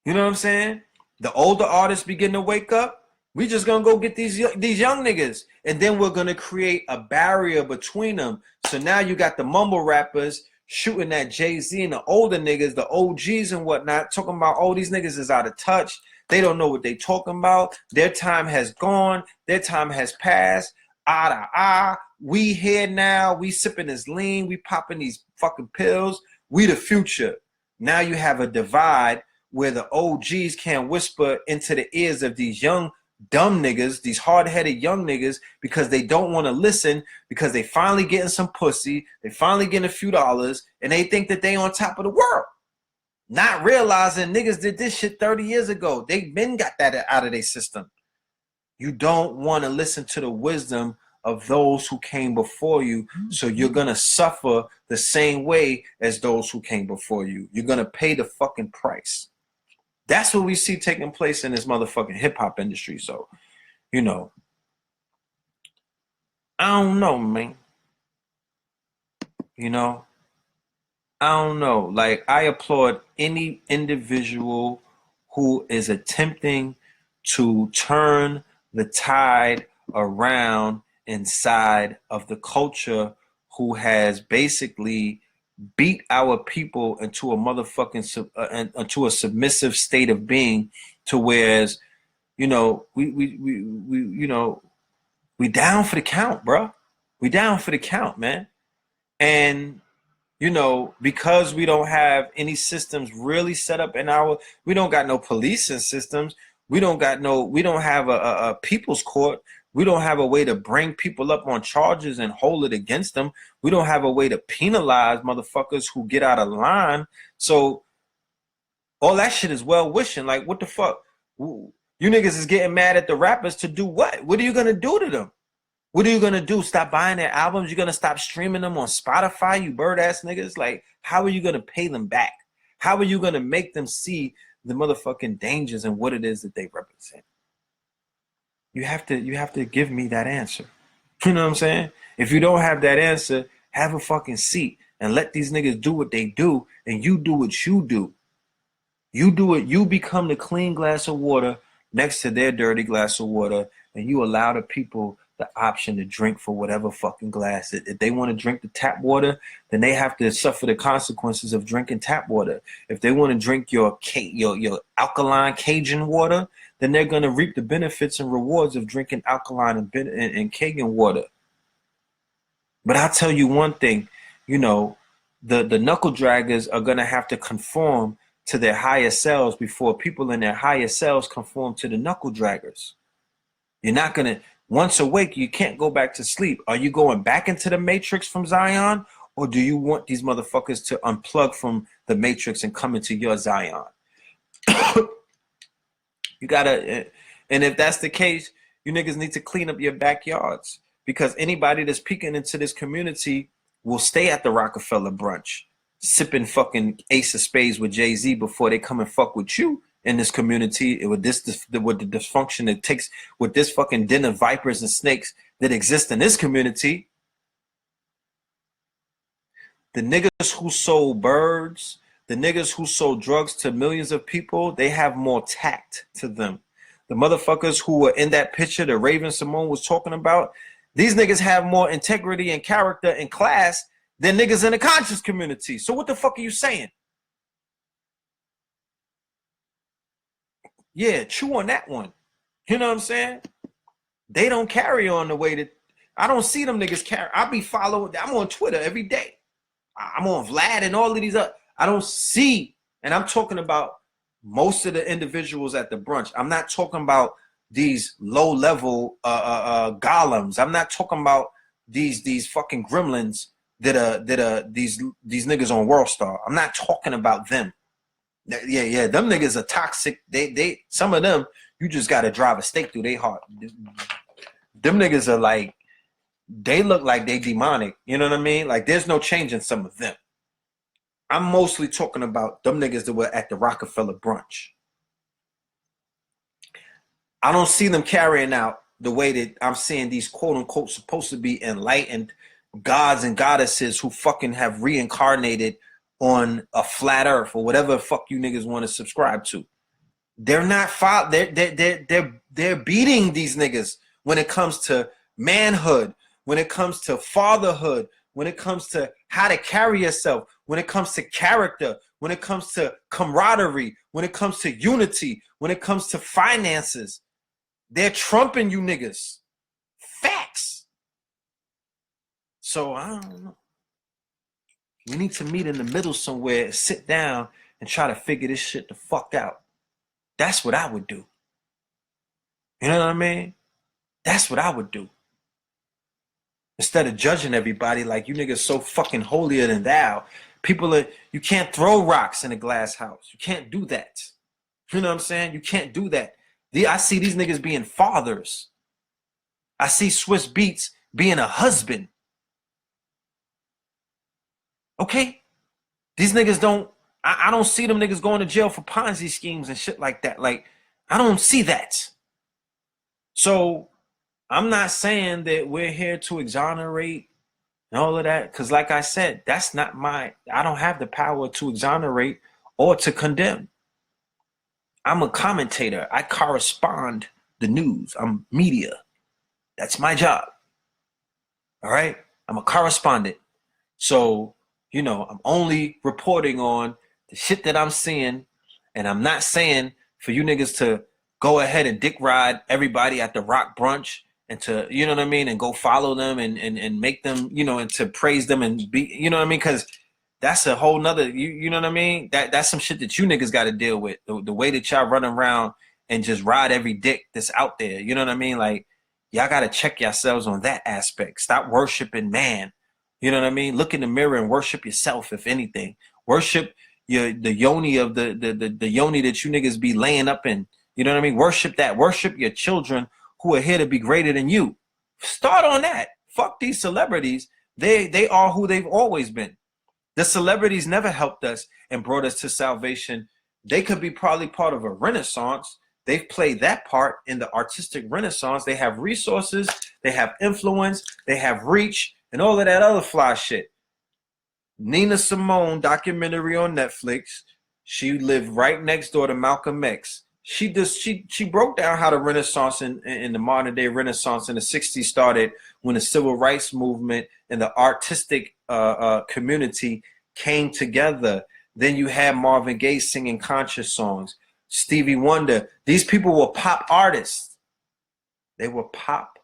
You know what I'm saying? The older artists begin to wake up. We just gonna go get these young niggas, and then we're gonna create a barrier between them. So now you got the mumble rappers shooting at Jay-Z and the older niggas, the OGs and whatnot, talking about, oh, these niggas is out of touch. They don't know what they talking about. Their time has gone. Their time has passed. We here now. We sipping this lean. We popping these fucking pills. We the future. Now you have a divide where the OGs can't whisper into the ears of these young dumb niggas, these hard-headed young niggas, because they don't want to listen, because they finally getting some pussy, they finally getting a few dollars, and they think that they on top of the world. Not realizing niggas did this shit 30 years ago. They been got that out of their system. You don't want to listen to the wisdom of those who came before you, so you're going to suffer the same way as those who came before you. You're going to pay the fucking price. That's what we see taking place in this motherfucking hip-hop industry. So, you know, I don't know, man. You know, I don't know. Like, I applaud any individual who is attempting to turn the tide around inside of the culture, who has basically beat our people into a motherfucking into a submissive state of being, to whereas, you know, we you know, we down for the count, bro. We down for the count, man. And you know, because we don't have any systems really set up in our, we don't got no policing systems. We don't have a people's court. We don't have a way to bring people up on charges and hold it against them. We don't have a way to penalize motherfuckers who get out of line. So all that shit is well wishing. Like, what the fuck? You niggas is getting mad at the rappers to do what? What are you gonna do to them? What are you gonna do? Stop buying their albums? You're gonna stop streaming them on Spotify, you bird ass niggas? Like, how are you gonna pay them back? How are you gonna make them see the motherfucking dangers and what it is that they represent? You have to give me that answer. You know what I'm saying? If you don't have that answer, have a fucking seat and let these niggas do what they do, and you do what you do. You do it. You become the clean glass of water next to their dirty glass of water, and you allow the people the option to drink for whatever fucking glass. If they want to drink the tap water, then they have to suffer the consequences of drinking tap water. If they want to drink your alkaline Cajun water, then they're going to reap the benefits and rewards of drinking alkaline and Cajun water. But I'll tell you one thing, you know, the knuckle draggers are going to have to conform to their higher selves before people in their higher selves conform to the knuckle draggers. You're not going to, once awake, you can't go back to sleep. Are you going back into the matrix from Zion? Or do you want these motherfuckers to unplug from the matrix and come into your Zion? You gotta, and if that's the case, you niggas need to clean up your backyards, because anybody that's peeking into this community will stay at the Rockefeller brunch, sipping fucking Ace of Spades with Jay-Z before they come and fuck with you in this community, with the dysfunction it takes, with this fucking den of vipers and snakes that exist in this community. The niggas who sold birds, the niggas who sold drugs to millions of people, they have more tact to them. The motherfuckers who were in that picture that Raven Simone was talking about, these niggas have more integrity and character and class than niggas in the conscious community. So what the fuck are you saying? Yeah, chew on that one. You know what I'm saying? They don't carry on the way that, I don't see them niggas carry. I be following, I'm on Twitter every day. I'm on Vlad and all of these other, I don't see, and I'm talking about most of the individuals at the brunch. I'm not talking about these low-level golems. I'm not talking about these fucking gremlins that are these niggas on World Star. I'm not talking about them. Yeah, them niggas are toxic. They some of them, you just gotta drive a stake through their heart. Them niggas are like, they look like they demonic. You know what I mean? Like, there's no change in some of them. I'm mostly talking about them niggas that were at the Rockefeller brunch. I don't see them carrying out the way that I'm seeing these quote unquote supposed to be enlightened gods and goddesses who fucking have reincarnated on a flat earth or whatever the fuck you niggas want to subscribe to. They're not, they're beating these niggas when it comes to manhood, when it comes to fatherhood, when it comes to how to carry yourself, when it comes to character, when it comes to camaraderie, when it comes to unity, when it comes to finances. They're trumping you niggas. Facts. So I don't know. We need to meet in the middle somewhere, sit down and try to figure this shit the fuck out. That's what I would do. You know what I mean? That's what I would do. Instead of judging everybody like you niggas so fucking holier than thou. People are, you can't throw rocks in a glass house. You can't do that. You know what I'm saying? You can't do that. I see these niggas being fathers. I see Swiss Beats being a husband. Okay? These niggas don't, I don't see them niggas going to jail for Ponzi schemes and shit like that. Like, I don't see that. So I'm not saying that we're here to exonerate and all of that, because like I said, that's not I don't have the power to exonerate or to condemn. I'm a commentator. I correspond the news. I'm media. That's my job. All right? I'm a correspondent. So, you know, I'm only reporting on the shit that I'm seeing, and I'm not saying for you niggas to go ahead and dick ride everybody at the Rock brunch and to, you know what I mean, and go follow them and make them, you know, and to praise them and be, you know what I mean, because that's a whole nother, you know what I mean, that's some shit that you niggas got to deal with, the way that y'all run around and just ride every dick that's out there, you know what I mean, like y'all got to check yourselves on that aspect. Stop worshiping man, you know what I mean. Look in the mirror and worship yourself. If anything, worship the yoni of the yoni that you niggas be laying up in. You know what I mean? Worship that. Worship your children who are here to be greater than you. Start on that. Fuck these celebrities. They are who they've always been. The celebrities never helped us and brought us to salvation. They could be probably part of a renaissance. They've played that part in the artistic renaissance. They have resources, they have influence, they have reach, and all of that other fly shit. Nina Simone documentary on Netflix. She lived right next door to Malcolm X. She broke down how the Renaissance in the modern day Renaissance in the 60s started when the civil rights movement and the artistic community came together. Then you had Marvin Gaye singing conscious songs, Stevie Wonder. These people were pop artists. They were pop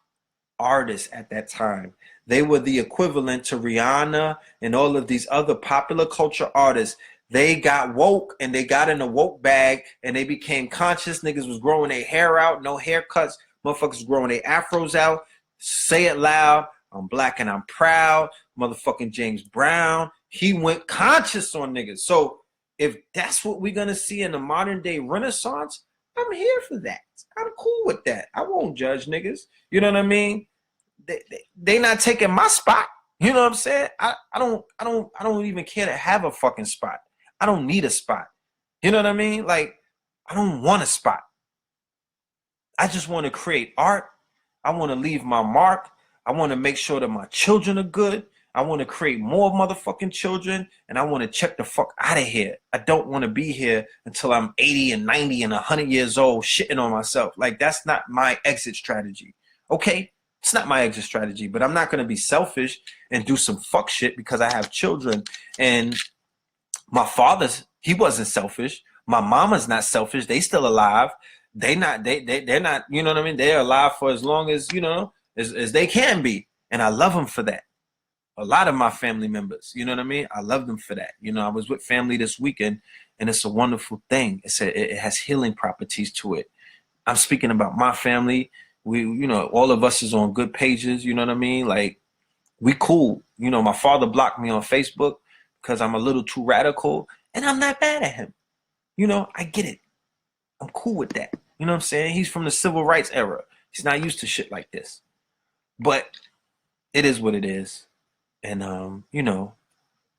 artists at that time. They were the equivalent to Rihanna and all of these other popular culture artists. They got woke and they got in a woke bag and they became conscious. Niggas was growing their hair out, no haircuts. Motherfuckers was growing their afros out. Say it loud. I'm black and I'm proud. Motherfucking James Brown. He went conscious on niggas. So if that's what we're going to see in the modern day Renaissance, I'm here for that. I'm cool with that. I won't judge niggas. You know what I mean? They not taking my spot. You know what I'm saying? I don't even care to have a fucking spot. I don't need a spot. You know what I mean? Like, I don't want a spot. I just want to create art. I want to leave my mark. I want to make sure that my children are good. I want to create more motherfucking children, and I want to check the fuck out of here. I don't want to be here until I'm 80 and 90 and 100 years old shitting on myself. Like, that's not my exit strategy. Okay? It's not my exit strategy, but I'm not going to be selfish and do some fuck shit because I have children. And my father's, he wasn't selfish. My mama's not selfish. They still alive. They're not, you know what I mean? They're alive for as long as, you know, as they can be. And I love them for that. A lot of my family members, you know what I mean? I love them for that. You know, I was with family this weekend and it's a wonderful thing. It has healing properties to it. I'm speaking about my family. We, you know, all of us is on good pages, you know what I mean? Like, we cool. You know, my father blocked me on Facebook because I'm a little too radical, and I'm not mad at him. You know, I get it. I'm cool with that. You know what I'm saying? He's from the civil rights era. He's not used to shit like this. But it is what it is. And, you know,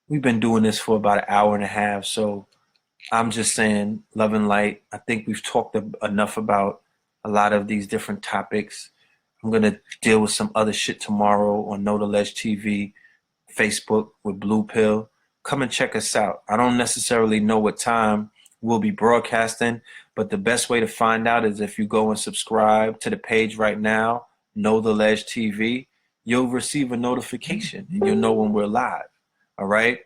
we've been doing this for about an hour and a half, so I'm just saying, love and light. I think we've talked enough about a lot of these different topics. I'm going to deal with some other shit tomorrow on Know the Ledge TV, Facebook with Blue Pill. Come and check us out. I don't necessarily know what time we'll be broadcasting, but the best way to find out is if you go and subscribe to the page right now, Know the Ledge TV, you'll receive a notification and you'll know when we're live. All right.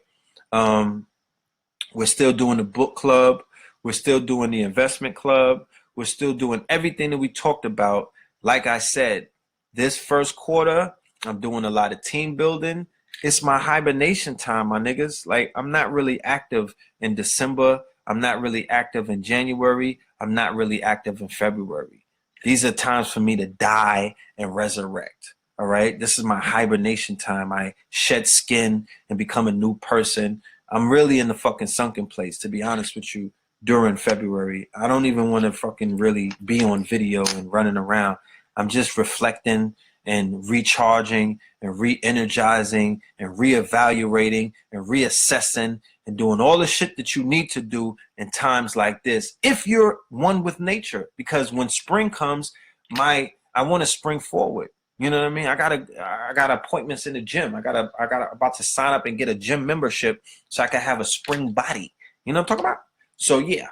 We're still doing the book club. We're still doing the investment club. We're still doing everything that we talked about. Like I said, this first quarter, I'm doing a lot of team building. It's my hibernation time, my niggas. Like, I'm not really active in December. I'm not really active in January. I'm not really active in February. These are times for me to die and resurrect. All right. This is my hibernation time. I shed skin and become a new person. I'm really in the fucking sunken place, to be honest with you, during February. I don't even want to fucking really be on video and running around. I'm just reflecting and recharging and re-energizing and reevaluating and reassessing and doing all the shit that you need to do in times like this, if you're one with nature. Because when spring comes, I want to spring forward. You know what I mean? I got appointments in the gym. I got about to sign up and get a gym membership so I can have a spring body. You know what I'm talking about? So yeah,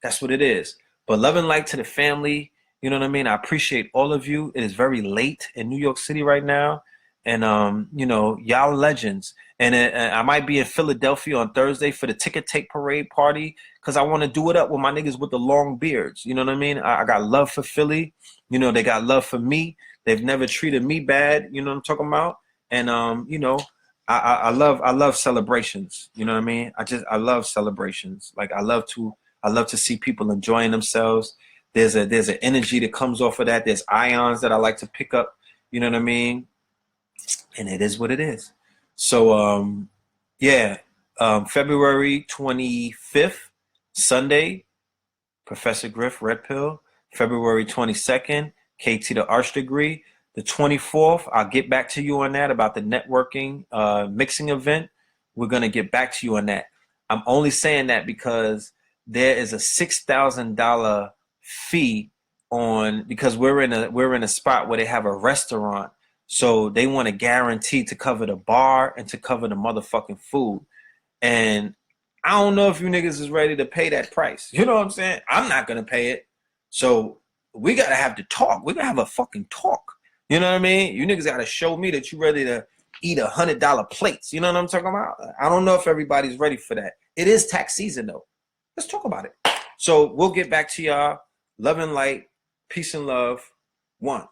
that's what it is. But love and light to the family. You know what I mean? I appreciate all of you. It is very late in New York City right now. And you know, y'all legends. And I might be in Philadelphia on Thursday for the ticket tape parade party because I want to do it up with my niggas with the long beards. You know what I mean? I got love for Philly. You know, they got love for me. They've never treated me bad. You know what I'm talking about? And you know, I love celebrations. You know what I mean? I love celebrations. Like I love to see people enjoying themselves. There's an energy that comes off of that. There's ions that I like to pick up. You know what I mean? And it is what it is. So yeah, February 25th, Sunday, Professor Griff, Red Pill. February 22nd, KT the Arch Degree. The 24th, I'll get back to you on that about the networking mixing event. We're gonna get back to you on that. I'm only saying that because there is a $6,000 fee on because we're in a spot where they have a restaurant, so they want to guarantee to cover the bar and to cover the motherfucking food. And I don't know if you niggas is ready to pay that price. You know what I'm saying? I'm not gonna pay it. So we gotta have the talk. We gotta have a fucking talk. You know what I mean? You niggas gotta show me that you ready to eat $100 plates. You know what I'm talking about? I don't know if everybody's ready for that. It is tax season though. Let's talk about it. So we'll get back to y'all. Love and light. Peace and love. One.